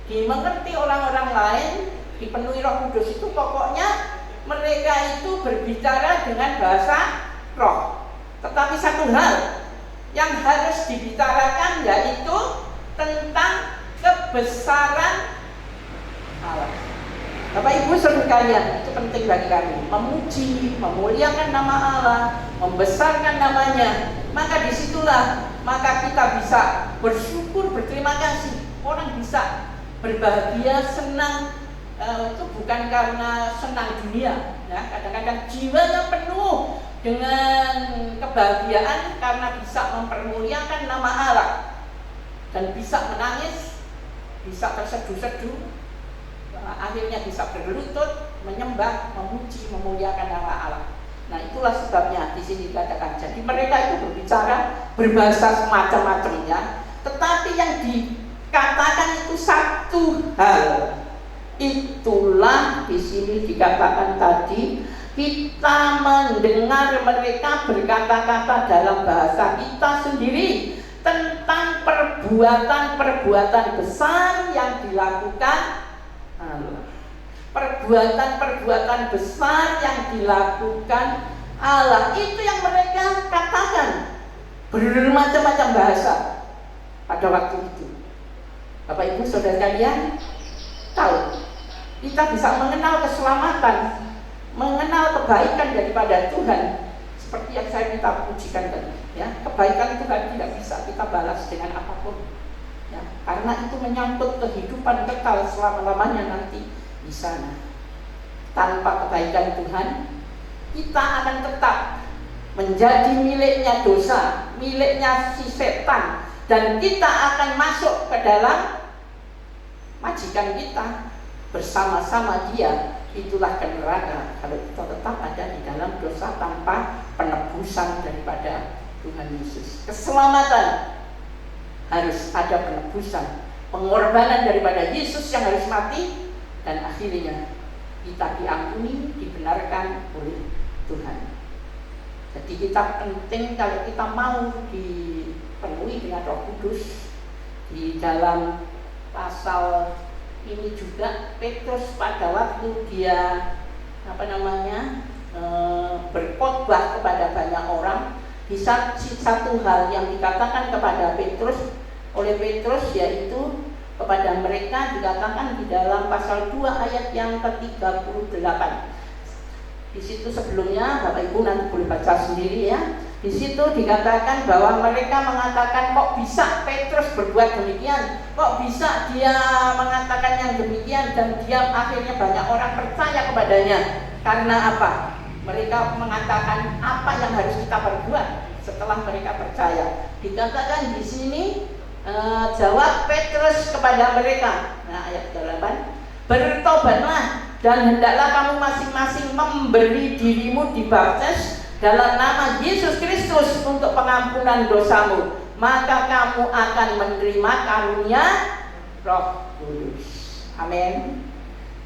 dimengerti orang-orang lain, dipenuhi Roh Kudus itu pokoknya mereka itu berbicara dengan bahasa roh. Tetapi satu hal yang harus dibicarakan yaitu tentang kebesaran Allah. Bapak Ibu Saudara sekalian, itu penting bagi kami, memuji, memuliakan nama Allah, membesarkan namanya. Maka disitulah maka kita bisa bersyukur, berterima kasih. Orang bisa berbahagia, senang, itu bukan karena senang dunia ya. Kadang-kadang jiwanya penuh dengan kebahagiaan karena bisa mempermuliakan nama Allah dan bisa menangis, bisa terseduh-seduh, akhirnya bisa berlutut, menyembah, memuji, memuliakan nama Allah. Nah itulah sebabnya di sini dikatakan. Jadi mereka itu berbicara berbahasa semacam-macam ya. Tetapi yang dikatakan itu satu hal. Itulah di sini dikatakan tadi, kita mendengar mereka berkata-kata dalam bahasa kita sendiri tentang perbuatan-perbuatan besar yang dilakukan Allah. Perbuatan-perbuatan besar yang dilakukan Allah, itu yang mereka katakan bermacam-macam bahasa pada waktu itu. Bapak Ibu Saudara sekalian tahu, kita bisa mengenal keselamatan, mengenal kebaikan daripada Tuhan, seperti yang saya minta pujikan tadi ya. Kebaikan Tuhan tidak bisa kita balas dengan apapun ya, karena itu menyangkut kehidupan kekal selama-lamanya nanti di sana. Tanpa kebaikan Tuhan, kita akan tetap menjadi miliknya dosa, miliknya si setan, dan kita akan masuk ke dalam majikan kita bersama-sama dia. Itulah ke neraka kalau kita tetap ada di dalam dosa tanpa penebusan daripada Tuhan Yesus. Keselamatan harus ada penebusan, pengorbanan daripada Yesus yang harus mati, dan akhirnya kita diampuni, dibenarkan oleh Tuhan. Jadi kita penting kalau kita mau dipenuhi dengan Roh Kudus. Di dalam pasal ini juga Petrus pada waktu dia berkhotbah kepada banyak orang, bisa satu hal yang dikatakan kepada Petrus oleh Petrus, yaitu kepada mereka dikatakan di dalam pasal 2 ayat yang ke-38. Di situ sebelumnya Bapak Ibu nanti boleh baca sendiri ya. Di situ dikatakan bahwa mereka mengatakan, kok bisa Petrus berbuat demikian? Kok bisa dia mengatakan yang demikian? Dan dia akhirnya banyak orang percaya kepadanya. Karena apa? Mereka mengatakan apa yang harus kita perbuat setelah mereka percaya. Dikatakan di sini jawab Petrus kepada mereka. Nah, ayat 8. Bertobatlah dan hendaklah kamu masing-masing memberi dirimu dibaptis dalam nama Yesus Kristus untuk pengampunan dosamu, maka kamu akan menerima karunia Roh Kudus. Amin.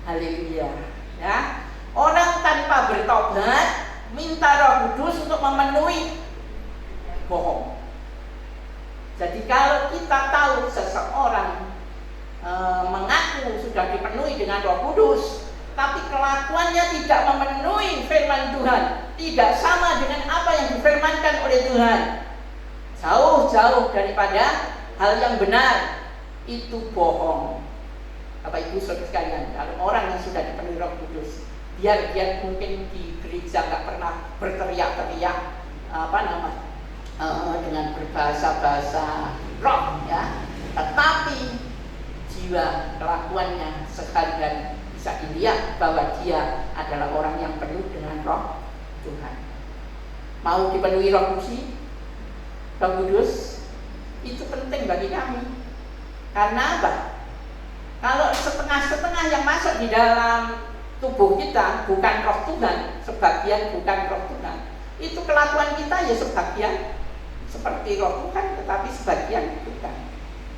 Haleluya. Ya. Orang tanpa bertobat minta Roh Kudus untuk memenuhi bohong. Jadi kalau kita tahu seseorang mengaku sudah dipenuhi dengan Roh Kudus, tapi kelakuannya tidak memenuhi firman Tuhan, tidak sama dengan apa yang difirmankan oleh Tuhan, jauh-jauh daripada hal yang benar, itu bohong. Bapak Ibu saudara sekalian, kalau orang yang sudah dipenuhi Roh Kudus, biar dia mungkin di gereja nggak pernah berteriak-teriak dengan berbahasa-bahasa roh ya, tetapi jiwa kelakuannya seharian bisa dilihat bahwa dia adalah orang yang penuh dengan Roh Tuhan. Mau dipenuhi Roh Kudus itu penting bagi kami. Karena apa? Kalau setengah-setengah yang masuk di dalam tubuh kita bukan Roh Tuhan, sebagian bukan Roh Tuhan, itu kelakuan kita ya sebagian seperti Roh Tuhan, tetapi sebagian bukan.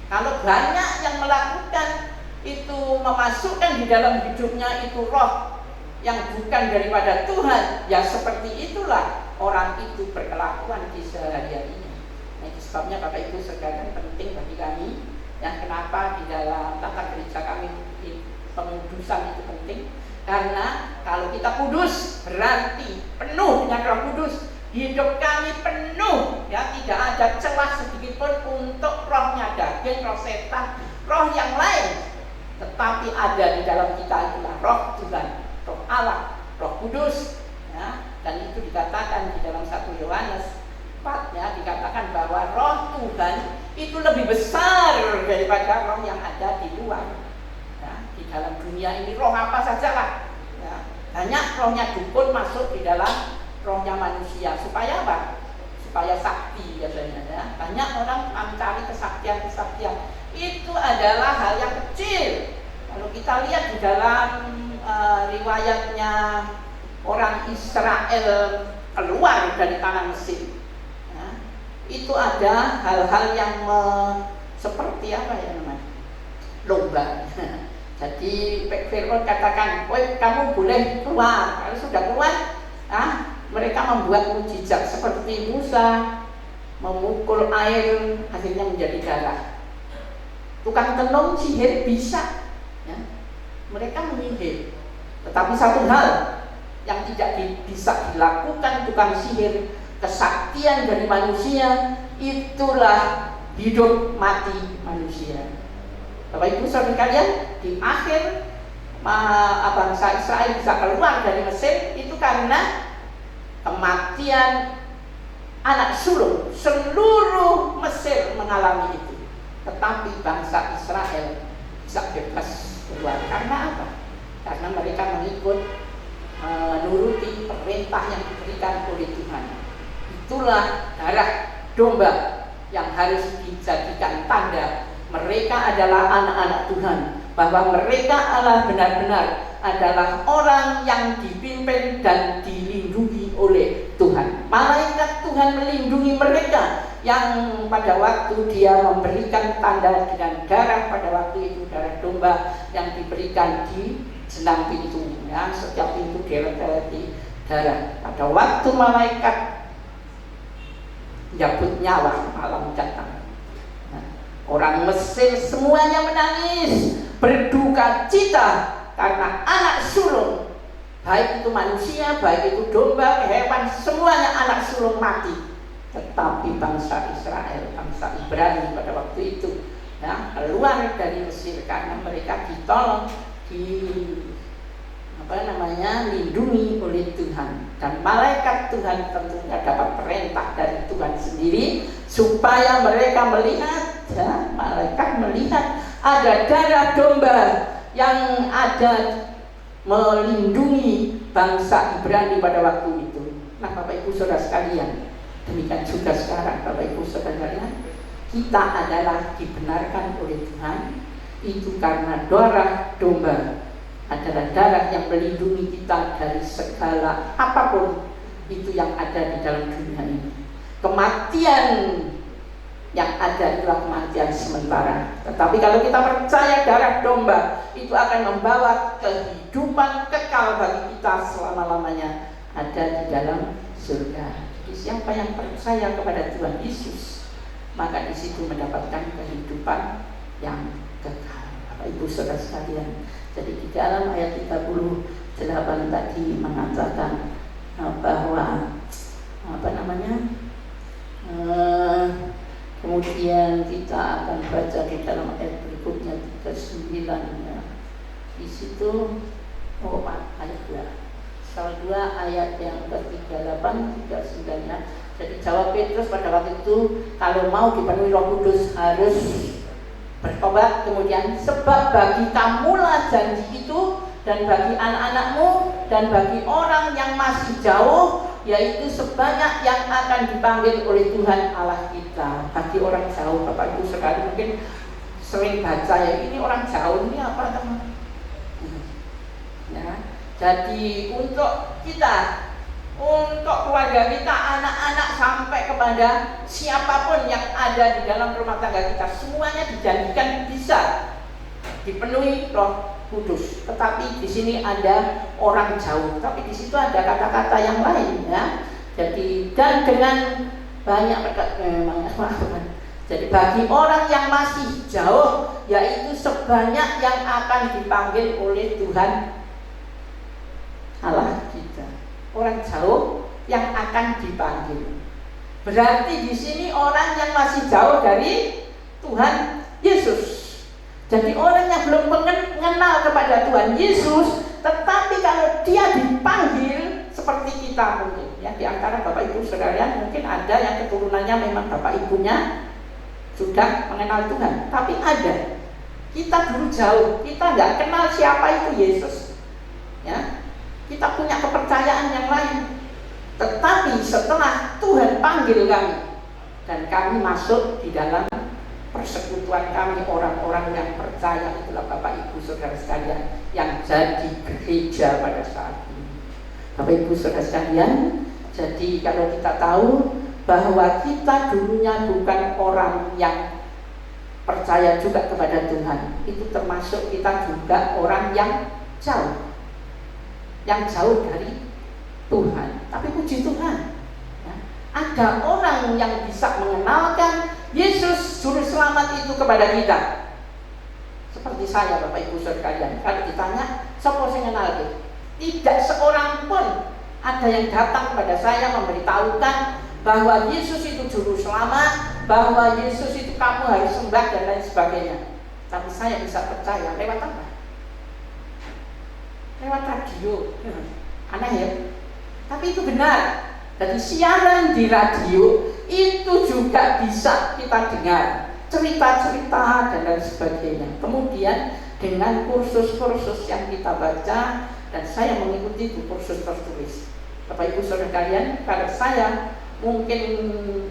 Kalau banyak yang melakukan itu, memasukkan di dalam hidupnya itu roh yang bukan daripada Tuhan, ya seperti itulah orang itu berkelakuan di sehari-harinya. Nah, itu sebabnya Bapak Ibu sekalian penting bagi kami, yang kenapa di dalam tata gereja kami pengudusan itu penting. Karena kalau kita kudus berarti penuh dengan Roh Kudus. Hidup kami penuh, ya, tidak ada celah sedikit pun untuk rohnya daging, roh setan, roh yang lain. Tetapi ada di dalam kita itulah Roh Tuhan, Roh Allah, Roh Kudus, ya. Dan itu dikatakan di dalam 1 Yohanes 4 ya, dikatakan bahwa Roh Tuhan itu lebih besar daripada roh yang ada di luar. Ya, di dalam dunia ini roh apa saja lah, ya. Banyak rohnya dukun masuk di dalam rohnya manusia, supaya apa? Supaya sakti biasanya ya. Banyak orang mencari kesaktian-kesaktian. Itu adalah hal yang kecil. Kalau kita lihat di dalam riwayatnya orang Israel keluar dari tanah Mesir, ya, itu ada hal-hal yang seperti apa ya namanya? Lomba. Jadi Fir'aun katakan, kamu boleh keluar. Kalau sudah keluar, mereka membuat mukjizat seperti Musa memukul air akhirnya menjadi darah. Tukang tenung sihir bisa, ya. Mereka menyihir. Tetapi satu hal yang tidak bisa dilakukan tukang sihir, kesaktian dari manusia, itulah hidup mati manusia. Bapak Ibu saudara kalian, di akhir bangsa Israel bisa keluar dari Mesir itu karena kematian anak sulung. Seluruh Mesir mengalami itu, tetapi bangsa Israel bisa bebas keluar. Karena apa? Karena mereka mengikut menuruti perintah yang diberikan oleh Tuhan. Itulah darah domba yang harus dijadikan tanda mereka adalah anak-anak Tuhan, bahwa mereka adalah benar-benar adalah orang yang dipimpin dan dilindungi oleh Tuhan. Malaikat Tuhan melindungi mereka, yang pada waktu dia memberikan tanda dengan darah, pada waktu itu darah domba yang diberikan di senang pintu, ya, setiap pintu di darah. Pada waktu malaikat menyambut nyawa malam datang. Nah, orang Mesir semuanya menangis, berduka cita karena anak sulung, baik itu manusia, baik itu domba, hewan, semuanya anak sulung mati. Tetapi bangsa Israel, bangsa Ibrani pada waktu itu, ya, keluar dari Mesir karena mereka ditolong, lindungi oleh Tuhan. Dan malaikat Tuhan tentunya dapat perintah dari Tuhan sendiri supaya mereka melihat, ya, malaikat melihat ada darah domba yang ada melindungi bangsa Ibrani pada waktu itu. Nah, Bapak Ibu Saudara sekalian, demikian juga sekarang Bapak Ibu Saudara sekalian, kita adalah dibenarkan oleh Tuhan itu karena darah domba adalah darah yang melindungi kita dari segala apapun itu yang ada di dalam dunia ini. Kematian yang ada adalah kematian sementara. Tetapi kalau kita percaya darah domba itu akan membawa kehidupan kekal bagi kita selama-lamanya ada di dalam surga. Jadi siapa yang percaya kepada Tuhan Yesus, maka di situ mendapatkan kehidupan yang kekal. Bapak Ibu Saudara sekalian, jadi di dalam ayat 38 tadi mengatakan bahwa kemudian kita akan baca di dalam ayat berikutnya 39 ya. Di situ ayat 2. Pasal 2 ayat yang ke-38 39 ya. Jadi jawab Petrus pada waktu itu, kalau mau dipenuhi Roh Kudus harus bertobat. Kemudian sebab bagi kamulah janji itu, dan bagi anak-anakmu, dan bagi orang yang masih jauh, yaitu sebanyak yang akan dipanggil oleh Tuhan Allah kita. Bagi orang jauh, Bapak Ibu sekali mungkin sering baca ya, ini orang jauh ini apa teman? Ya, jadi untuk kita, untuk keluarga kita, anak-anak sampai kepada siapapun yang ada di dalam rumah tangga kita, semuanya dijanjikan bisa dipenuhi Roh Kudus. Tetapi di sini ada orang jauh, tapi di situ ada kata-kata yang lain ya. Jadi dan dengan banyak jadi bagi orang yang masih jauh, yaitu sebanyak yang akan dipanggil oleh Tuhan Allah kita. Orang jauh yang akan dipanggil. Berarti di sini orang yang masih jauh dari Tuhan Yesus. Jadi orang yang belum mengenal kepada Tuhan Yesus, tetapi kalau dia dipanggil seperti kita mungkin ya, di antara Bapak Ibu Saudara mungkin ada yang keturunannya memang Bapak Ibunya sudah mengenal Tuhan, tapi ada kita dulu jauh, kita nggak kenal siapa itu Yesus ya. Kita punya kepercayaan yang lain. Tetapi setelah Tuhan panggil kami dan kami masuk di dalam persekutuan kami, orang-orang yang percaya, itulah Bapak Ibu Saudara sekalian yang jadi gereja pada saat ini. Bapak Ibu Saudara sekalian, jadi kalau kita tahu bahwa kita dulunya bukan orang yang percaya juga kepada Tuhan, itu termasuk kita juga orang yang jauh dari Tuhan. Tapi puji Tuhan ya, ada orang yang bisa mengenalkan Yesus Juru Selamat itu kepada kita. Seperti saya Bapak Ibu Saudara sekalian, kalau ditanya siapa yang kenal itu, tidak seorang pun ada yang datang kepada saya memberitahukan bahwa Yesus itu Juru Selamat, bahwa Yesus itu kamu harus sembah dan lain sebagainya. Tapi saya bisa percaya lewat apa? Lewat radio. Aneh ya, tapi itu benar. Jadi siaran di radio itu juga bisa kita dengar cerita-cerita dan lain sebagainya. Kemudian dengan kursus-kursus yang kita baca, dan saya mengikuti itu kursus tertulis. Bapak Ibu Saudara kalian, kalau saya mungkin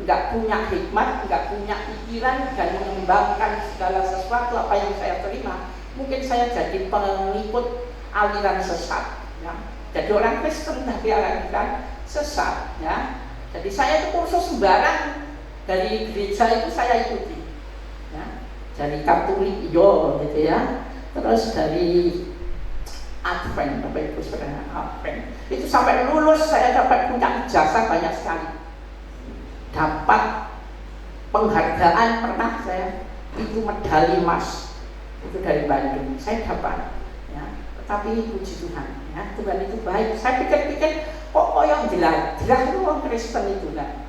nggak punya hikmat, nggak punya pikiran dan mengembangkan segala sesuatu apa yang saya terima, mungkin saya jadi pengikut aliran sesat ya. Jadi orang Kristen tapi aliran sesat ya. Jadi saya itu kursus sembarang dari gereja itu saya ikuti ya. Dari Katolik gitu ya, terus dari Advent, Bapak Ibu Saudara, Advent itu sampai lulus saya dapat punya ijazah banyak sekali, dapat penghargaan pernah saya itu medali emas itu dari Bandung saya dapat ya. Tetapi puji Tuhan ya, Tuhan itu baik. Saya pikir-pikir kok yang jelas itu orang Kristen itu kan.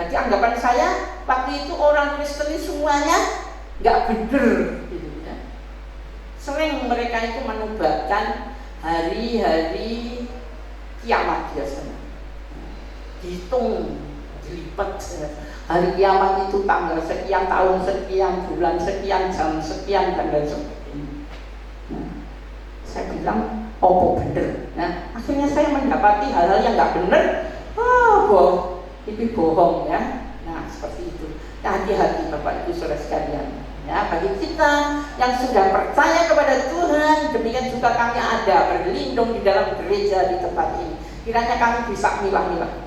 Jadi anggapan saya waktu itu orang Kristen itu semuanya nggak bener gitu ya. Sering mereka itu menubatkan hari-hari kiamat biasanya, dihitung, dilipat hari kiamat itu tanggal sekian, tahun sekian, bulan sekian, jam sekian, dan lain sebagainya. Nah, saya bilang, oh bener. Nah, akhirnya saya mendapati hal-hal yang nggak bener. Itu bohong ya. Nah, seperti itu. Hati-hati Bapak Ibu Saudara sekalian. Ya, bagi kita yang sudah percaya kepada Tuhan, demikian juga kami ada berlindung di dalam gereja di tempat ini. Kiranya kami bisa milah-milah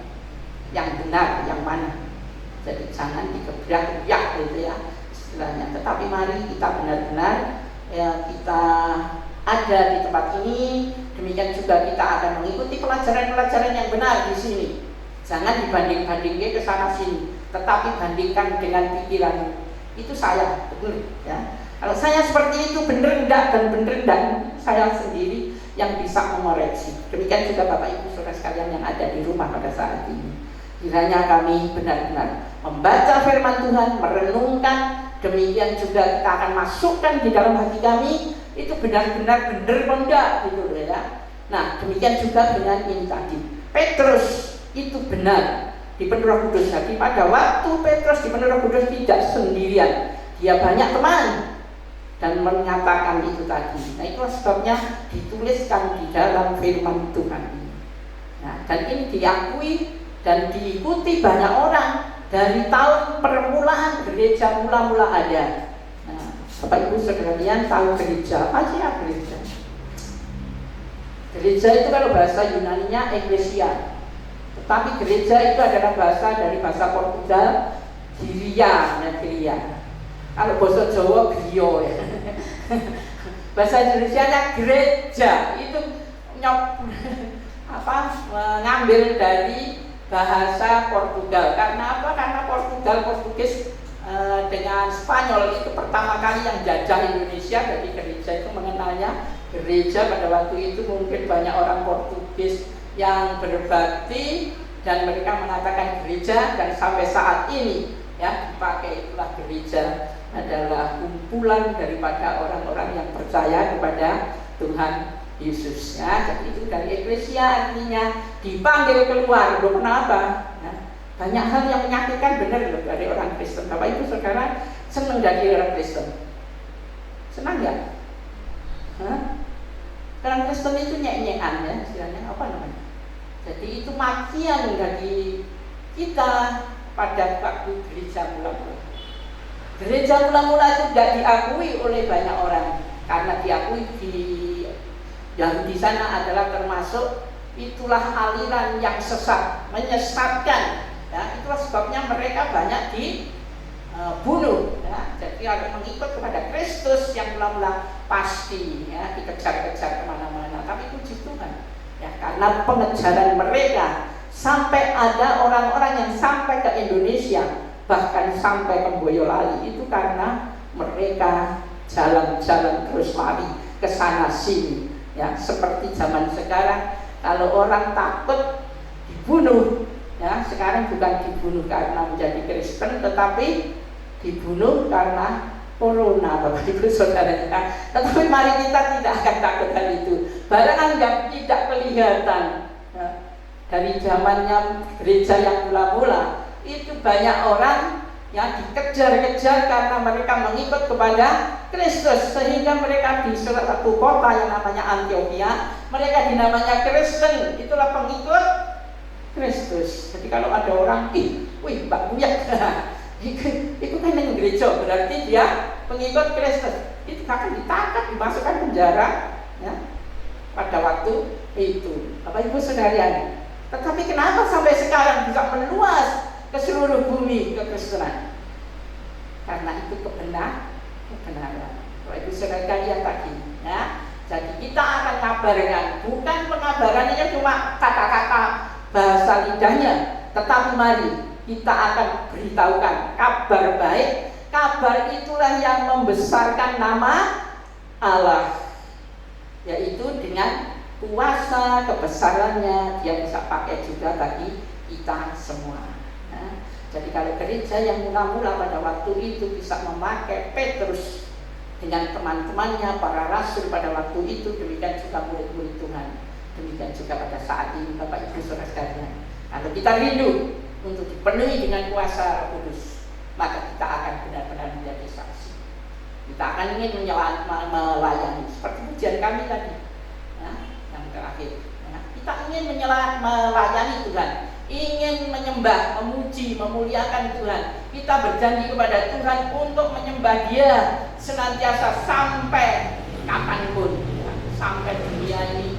yang benar, yang mana. Jadi jangan dikebiak-kebiak gitu ya istilahnya. Tetapi mari kita benar-benar ya, kita ada di tempat ini. Demikian juga kita akan mengikuti pelajaran-pelajaran yang benar di sini. Jangan dibanding-bandingkan ke sana sini, tetapi bandingkan dengan pikiran. Itu saya, betul ya. Kalau saya seperti itu benar enggak dan benar dan saya sendiri yang bisa mengoreksi. Demikian juga Bapak Ibu Saudara sekalian yang ada di rumah pada saat ini. Kiranya kami benar-benar membaca firman Tuhan, merenungkan, demikian juga kita akan masukkan di dalam hati kami itu benar-benar benar enggak gitu ya. Nah, demikian juga dengan ini tadi. Petrus itu benar dipenuhi Roh Kudus. Jadi pada waktu Petrus dipenuhi Roh Kudus tidak sendirian, dia banyak teman dan menyatakan itu tadi. Nah, itu sebabnya dituliskan di dalam firman Tuhan ini. Nah, dan ini diakui dan diikuti banyak orang dari tahun permulaan gereja mula-mula ada. Nah, Bapak Ibu sekalian tahu gereja apa sih ya gereja? Gereja itu kalau bahasa Yunaninya eklesia, tetapi gereja itu adalah bahasa dari bahasa Portugal, Giria, Giria. Kalau bahasa Jawa Grio ya. Bahasa Indonesianya gereja itu mengambil dari bahasa Portugal. Karena apa? Karena Portugis dengan Spanyol itu pertama kali yang jajah Indonesia. Jadi gereja itu mengenalnya gereja pada waktu itu. Mungkin banyak orang Portugis yang berbakti dan mereka mengatakan gereja, dan sampai saat ini ya dipakai itulah gereja adalah kumpulan daripada orang-orang yang percaya kepada Tuhan Yesus ya. Jadi itu dari eklesia artinya dipanggil keluar. Kenapa? Ya, banyak hal yang menyakitkan benar loh dari orang Kristen. Bapak Ibu Saudara senang jadi orang Kristen? Senang nggak? Orang Kristen itu nyek-nyekan ya, istilahnya apa namanya? Jadi itu makian bagi kita pada waktu gereja mula-mula. Gereja mula-mula itu tidak diakui oleh banyak orang karena diakui yang di sana adalah termasuk itulah aliran yang sesat, menyesatkan. Ya, itulah sebabnya mereka banyak dibunuh. Ya. Jadi kalau mengikut kepada Kristus yang mula-mula pasti ya dikejar-kejar kemana-mana. Tapi puji Tuhan, ya karena pengejaran mereka sampai ada orang-orang yang sampai ke Indonesia, bahkan sampai ke Boyolali, itu karena mereka jalan-jalan terus lari ke sana sini. Ya, seperti zaman sekarang kalau orang takut dibunuh, ya sekarang bukan dibunuh karena menjadi Kristen, tetapi dibunuh karena corona, Bapak Ibu Saudara. Tetapi mari kita tidak akan takut hal itu. Barang tidak kelihatan. Ya, dari zamannya gereja yang mula-mula itu banyak orang yang dikejar-kejar karena mereka mengikut kepada Kristus, sehingga mereka di suatu kota yang namanya Antioquia, mereka dinamanya Kristen, itulah pengikut Kristus. Jadi kalau ada orang, Mbak Buya, itu kan yang gereja, berarti dia pengikut Kristus, itu akan ditangkap, dimasukkan penjara, ya, pada waktu itu. Bapak Ibu Saudara, tetapi kenapa sampai sekarang bisa meluas ke seluruh bumi kekristenan? Karena itu kebenaran. Bapak Ibu Saudara kalian tadi, ya. Jadi kita akan kabarkan, bukan pengabarannya cuma kata-kata bahasa lidahnya, tetapi mari kita akan beritahukan kabar baik. Kabar itulah yang membesarkan nama Allah, yaitu dengan kuasa kebesarannya dia bisa pakai juga bagi kita semua. Nah, jadi kalau gereja yang mula-mula pada waktu itu bisa memakai Petrus dengan teman-temannya para rasul pada waktu itu, demikian juga murid-murid Tuhan, demikian juga pada saat ini Bapak Ibu Saudara sekalian. Kalau kita rindu untuk dipenuhi dengan kuasa Roh Kudus, maka kita akan benar-benar menjadi saksi. Kita akan ingin melayani seperti pujian kami tadi, ya, yang terakhir. Ya, kita ingin melayani Tuhan, ingin menyembah, memuji, memuliakan Tuhan. Kita berjanji kepada Tuhan untuk menyembah Dia senantiasa sampai kapanpun, ya, sampai dunia ini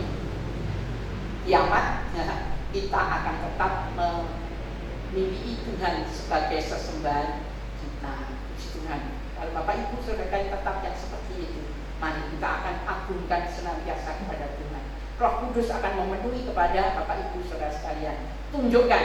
kiamat. Ya, kita akan tetap memiliki Tuhan sebagai sesembahan kita. Puji Tuhan. Kalau Bapak Ibu Saudara tetap yang seperti itu, mari kita akan agungkan senantiasa kepada Tuhan. Roh Kudus akan memenuhi kepada Bapak Ibu Saudara sekalian. Tunjukkan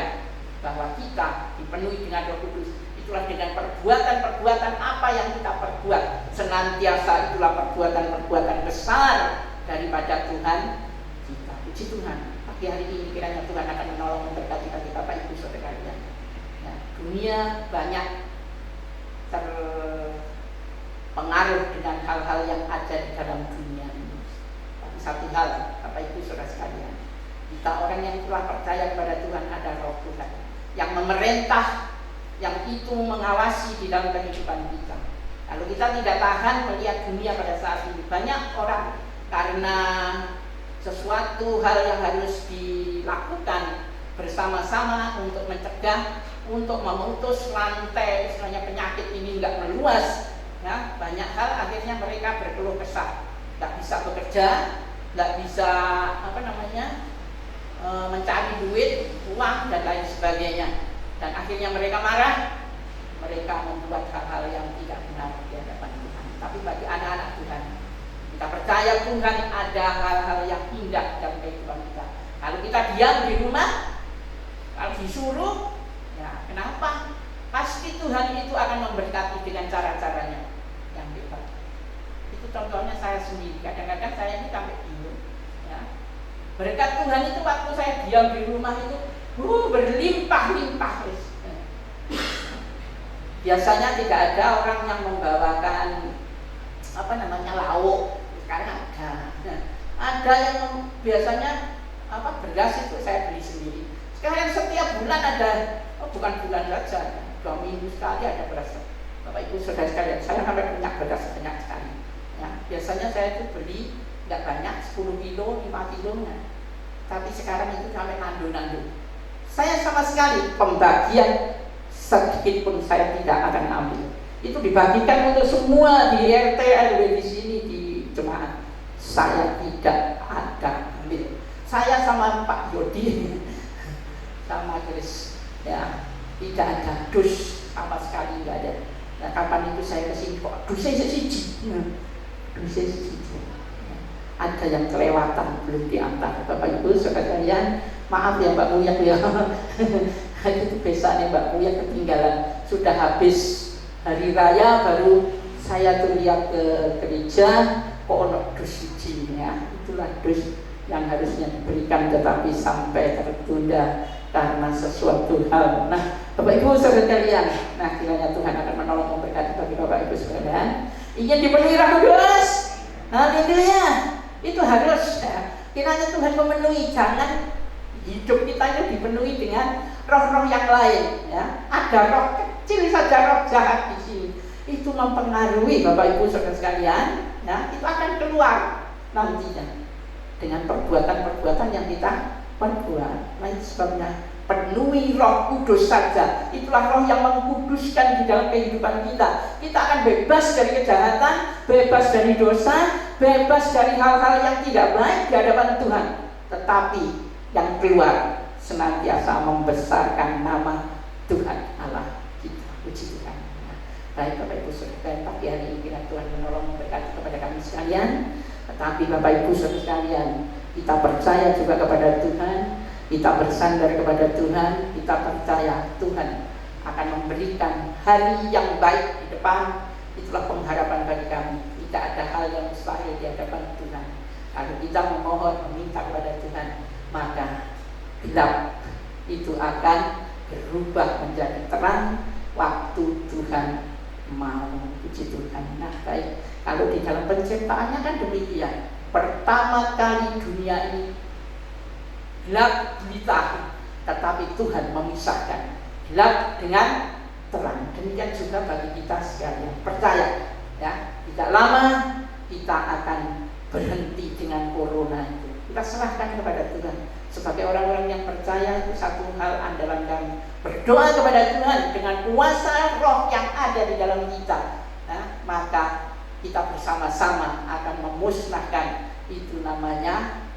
bahwa kita dipenuhi dengan Roh Kudus. Itulah dengan perbuatan-perbuatan apa yang kita perbuat senantiasa, itulah perbuatan-perbuatan besar daripada Tuhan kita. Puji Tuhan. Pagi hari ini kiranya Tuhan akan menolong memberkati bagi Bapak Ibu Saudara sekalian. Ya, dunia banyak terpengaruh dengan hal-hal yang ada di dalam dunia ini. Tapi satu hal, Bapak Ibu Saudara sekalian, kita orang yang telah percaya kepada Tuhan ada Roh Tuhan yang memerintah, yang itu mengawasi di dalam kehidupan kita. Kalau kita tidak tahan melihat dunia pada saat ini, banyak orang karena sesuatu hal yang harus dilakukan bersama-sama untuk mencegah, untuk memutus rantai istilahnya penyakit ini enggak meluas, ya, banyak hal akhirnya mereka berkeluh kesah, enggak bisa bekerja, enggak bisa mencari duit, uang dan lain sebagainya, dan akhirnya mereka marah, mereka membuat hal-hal yang tidak benar di hadapan Tuhan. Tapi bagi anak-anak Tuhan, kita percaya Tuhan ada hal-hal yang indah dalam kehidupan kita. Kalau kita diam di rumah, kalau disuruh, ya kenapa? Pasti Tuhan itu akan memberkati dengan cara-caranya yang hebat. Itu contohnya saya sendiri. Kadang-kadang saya ini sampai bingung. Ya. Berkat Tuhan itu waktu saya diam di rumah itu berlimpah-limpah. Biasanya tidak ada orang yang membawakan lauk. Sekarang ada yang biasanya beras itu saya beli sendiri. Sekarang setiap bulan ada, bukan bulan saja, 2 minggu sekali ada beras. Bapak Ibu Saudara sekalian, saya sampai punya beras banyak sekali. Ya, biasanya saya itu beli tidak banyak, 10 kilo, 5 kilo, tapi sekarang itu sampai nando-nando. Saya sama sekali pembagian sedikit pun saya tidak akan ambil. Itu dibagikan untuk semua di RT RW di sini di jemaat. Saya tidak ada ambil. Saya sama Pak Yodi sama Chris, ya, tidak ada dus sama sekali, tidak ada. Nah, kapan itu saya kesini kok dusnya siji, ada yang kelewatan belum diantar. Bapak Ibu Saudara sekalian, maaf ya Mbak Muyak ya. Itu besarnya Mbak Muyak ketinggalan, sudah habis hari raya baru saya tuh lihat ke gereja kok ono dus ya. Itulah dus yang harusnya diberikan tetapi sampai tertunda karena sesuatu hal. Nah, Bapak Ibu Saudara sekalian, nah kiranya Tuhan akan menolong memberkati bagi Bapak Ibu Saudara ingin dipenuhi Roh Kudus. Haleluya. Itu harus ya. Kiranya Tuhan memenuhi, jangan hidup kita itu dipenuhi dengan roh-roh yang lain, ya. Ada roh kecil saja, roh jahat di sini. Itu mempengaruhi Bapak Ibu Saudara sekalian, ya. Itu akan keluar nantinya dengan perbuatan-perbuatan yang kita perbuat. Lain sebabnya penuhi Roh Kudus saja. Itulah roh yang mengkuduskan di dalam kehidupan kita. Kita akan bebas dari kejahatan, bebas dari dosa, bebas dari hal-hal yang tidak baik di hadapan Tuhan. Tetapi yang keluar senantiasa membesarkan nama Tuhan Allah kita. Puji Tuhan. Baik Bapak Ibu Saudara, pagi hari ini kiranya Tuhan menolong memberkati kepada kami sekalian. Tetapi Bapak Ibu Saudara sekalian, kita percaya juga kepada Tuhan Kita bersandar kepada Tuhan, kita percaya Tuhan akan memberikan hari yang baik di depan. Itulah pengharapan bagi kami. Tidak ada hal yang mustahil di hadapan Tuhan. Kalau kita memohon, meminta kepada Tuhan, maka gelap itu akan berubah menjadi terang waktu Tuhan mau. Puji Tuhan. Nah, baik. Kalau di dalam penciptaannya kan demikian. Pertama kali dunia ini gelap gulita, tetapi Tuhan memisahkan gelap dengan terang. Demikian juga bagi kita sekalian. Percaya, ya, tidak lama kita akan berhenti dengan corona itu. Kita serahkan kepada Tuhan. Sebagai orang-orang yang percaya, itu satu hal andalan kami. Berdoa kepada Tuhan dengan kuasa roh yang ada di dalam kita, nah, maka kita bersama-sama akan memusnahkan itu namanya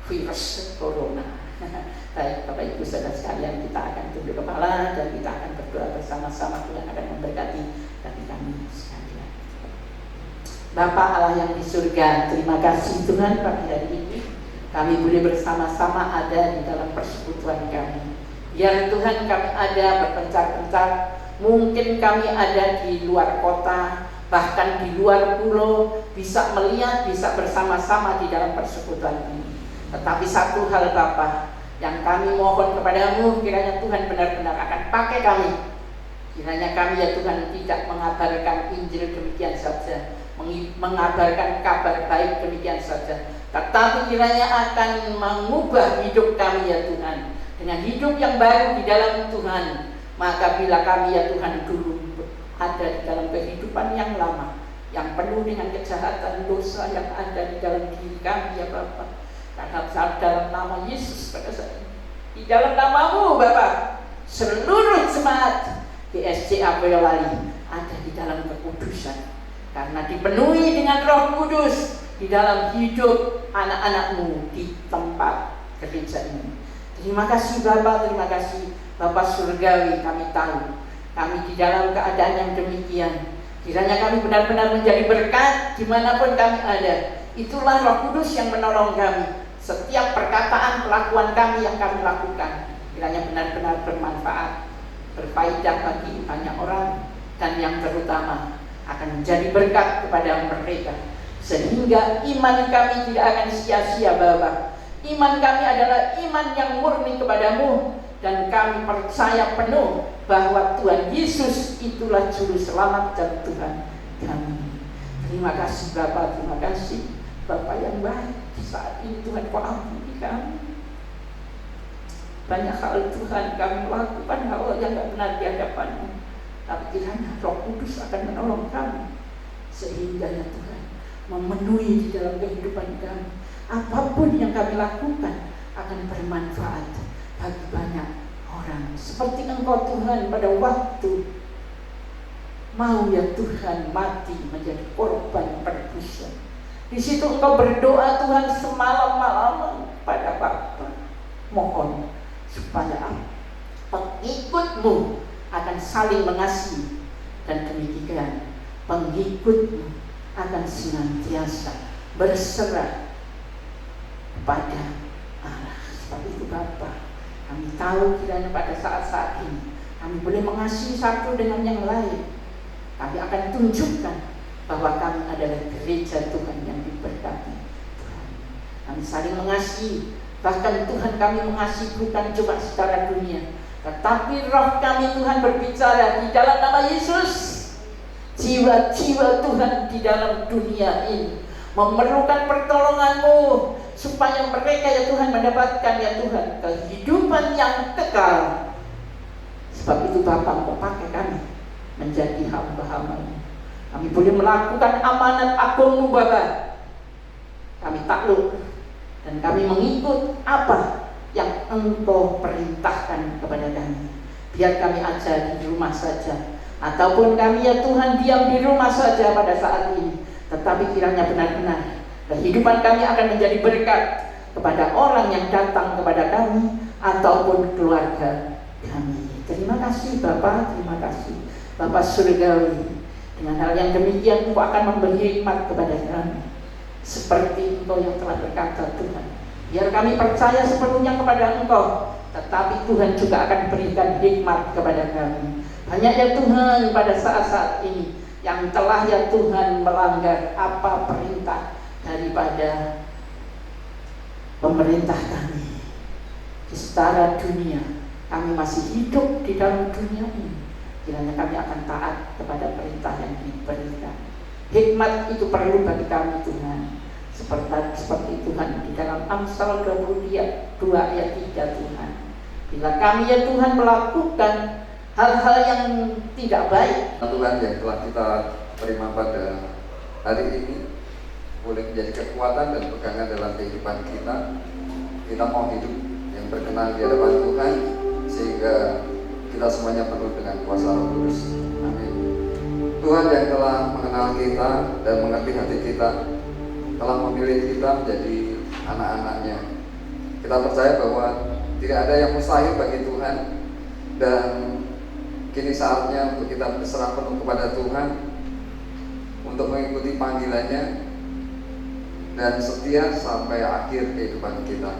virus corona. Baik, Bapak Ibu Saudara sekalian, kita akan tunduk kepala dan kita akan berdoa bersama-sama. Tuhan akan memberkati bagi kami sekalian. Bapa Allah yang di surga, terima kasih Tuhan pagi hari ini kami boleh bersama-sama ada di dalam persekutuan kami. Biar Tuhan kami ada berpencar-pencar, mungkin kami ada di luar kota, bahkan di luar pulau, bisa melihat, bisa bersama-sama di dalam persekutuan ini. Tetapi satu hal Bapa yang kami mohon kepadamu, kiranya Tuhan benar-benar akan pakai kami. Kiranya kami ya Tuhan tidak mengabarkan Injil demikian saja, mengabarkan kabar baik demikian saja, tetapi kiranya akan mengubah hidup kami ya Tuhan, dengan hidup yang baru di dalam Tuhan. Maka bila kami ya Tuhan dulu ada di dalam kehidupan yang lama, yang penuh dengan kejahatan dosa yang ada di dalam diri kami ya Bapa, karena dalam nama Yesus pada saat ini, di dalam namamu Bapa, seluruh jemaat GSCA Boyolali ada di dalam kekudusan, karena dipenuhi dengan Roh Kudus di dalam hidup anak-anakmu di tempat gereja ini. Terima kasih Bapa, terima kasih Bapa surgawi. Kami tahu kami di dalam keadaan yang demikian, kiranya kami benar-benar menjadi berkat dimanapun kami ada. Itulah Roh Kudus yang menolong kami. Setiap perkataan, kelakuan kami yang kami lakukan, kiranya benar-benar bermanfaat, berfaedah bagi banyak orang, dan yang terutama akan menjadi berkat kepada mereka, sehingga iman kami tidak akan sia-sia Bapa. Iman kami adalah iman yang murni kepadamu, dan kami percaya penuh bahwa Tuhan Yesus itulah juru selamat dan Tuhan kami. Terima kasih Bapa, terima kasih Bapa yang baik. Saat ini Tuhan kau ampuni kami. Banyak hal Tuhan kami lakukan hal yang tidak benar di hadapan-Mu, tapi kiranya Roh Kudus akan menolong kami, sehingga ya Tuhan memenuhi di dalam kehidupan kami. Apapun yang kami lakukan akan bermanfaat bagi banyak orang. Seperti Engkau Tuhan pada waktu mau ya Tuhan mati menjadi korban penebusan. Di situ Engkau berdoa Tuhan semalam-malam pada Bapa, mohon supaya pengikut-Mu akan saling mengasihi, dan demikian pengikut-Mu akan senantiasa berserah kepada Allah. Sebab itu Bapa, kami tahu kiranya pada saat-saat ini kami boleh mengasihi satu dengan yang lain. Kami akan tunjukkan bahwa kami adalah gereja Tuhan yang diberkati Tuhan. Kami saling mengasihi. Bahkan Tuhan kami mengasihi bukan cuma secara dunia, tetapi roh kami Tuhan berbicara di dalam nama Yesus. Jiwa-jiwa Tuhan di dalam dunia ini memerlukan pertolongan-Mu, supaya mereka ya Tuhan mendapatkan ya Tuhan kehidupan yang kekal. Sebab itu Bapa, Engkau pakai kami menjadi hamba-hamba-Mu. Kami boleh melakukan amanat agung-Mu Bapa. Kami takluk dan kami mengikut apa yang Engkau perintahkan kepada kami. Biar kami aja di rumah saja, ataupun kami ya Tuhan diam di rumah saja pada saat ini, tetapi kiranya benar-benar kehidupan kami akan menjadi berkat kepada orang yang datang kepada kami ataupun keluarga kami. Terima kasih Bapa, terima kasih Bapa surgawi. Dengan hal yang demikian Engkau akan memberi hikmat kepada kami, seperti Engkau yang telah berkata Tuhan, Biar kami percaya sepenuhnya kepada Engkau, tetapi Tuhan juga akan berikan hikmat kepada kami. Banyak ya Tuhan pada saat-saat ini yang telah ya Tuhan melanggar apa perintah daripada pemerintah kami. Di setara dunia, kami masih hidup di dalam dunia ini. Kiranya kami akan taat kepada perintah yang diberikan. Hikmat itu perlu bagi kami Tuhan. Seperti Tuhan di dalam Amsal 22 ayat 3 Tuhan. Bila kami ya Tuhan melakukan hal-hal yang tidak baik, Tuhan yang telah kita terima pada hari ini boleh menjadi kekuatan dan pegangan dalam kehidupan kita. Kita mau hidup yang berkenan di hadapan Tuhan, sehingga kita semuanya penuh dengan kuasa Roh Kudus. Amin. Tuhan yang telah mengenal kita dan mengerti hati kita, telah memilih kita menjadi anak-anaknya. Kita percaya bahwa tidak ada yang mustahil bagi Tuhan, dan kini saatnya untuk kita berserah penuh kepada Tuhan, untuk mengikuti panggilannya dan setia sampai akhir kehidupan kita.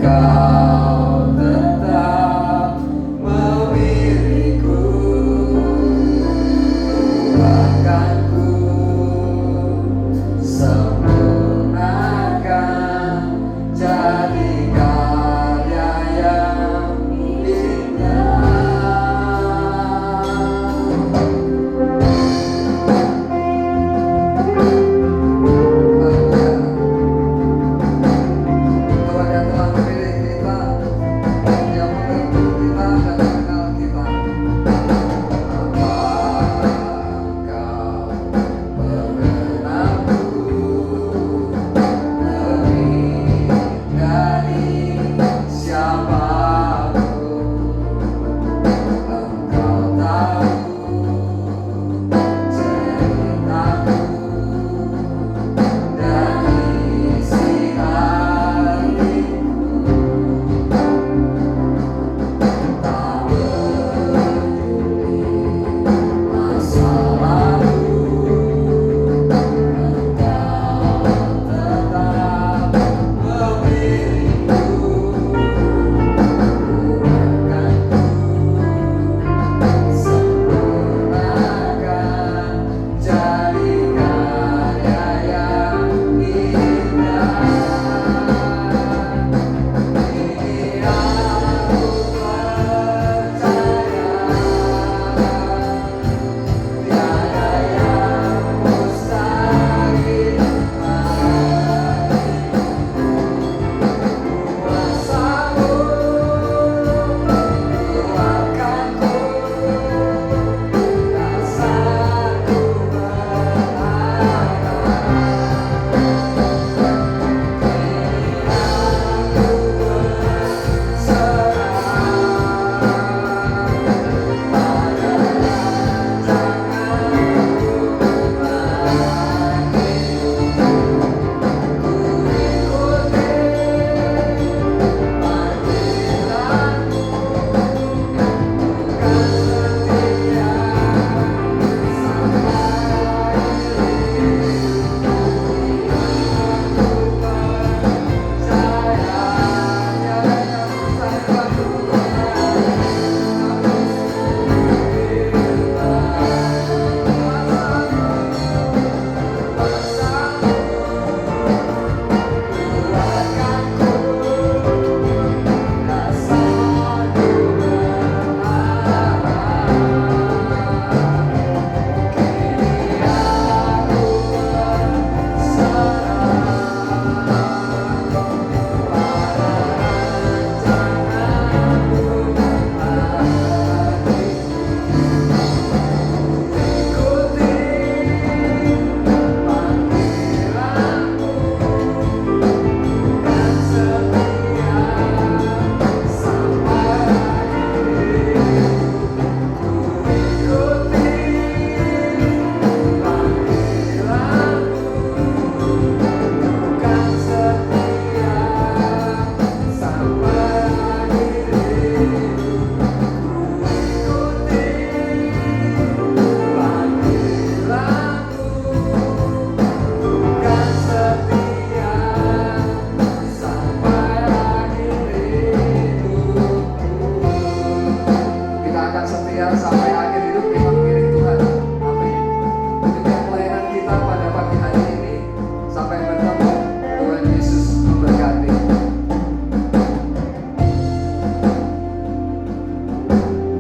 God.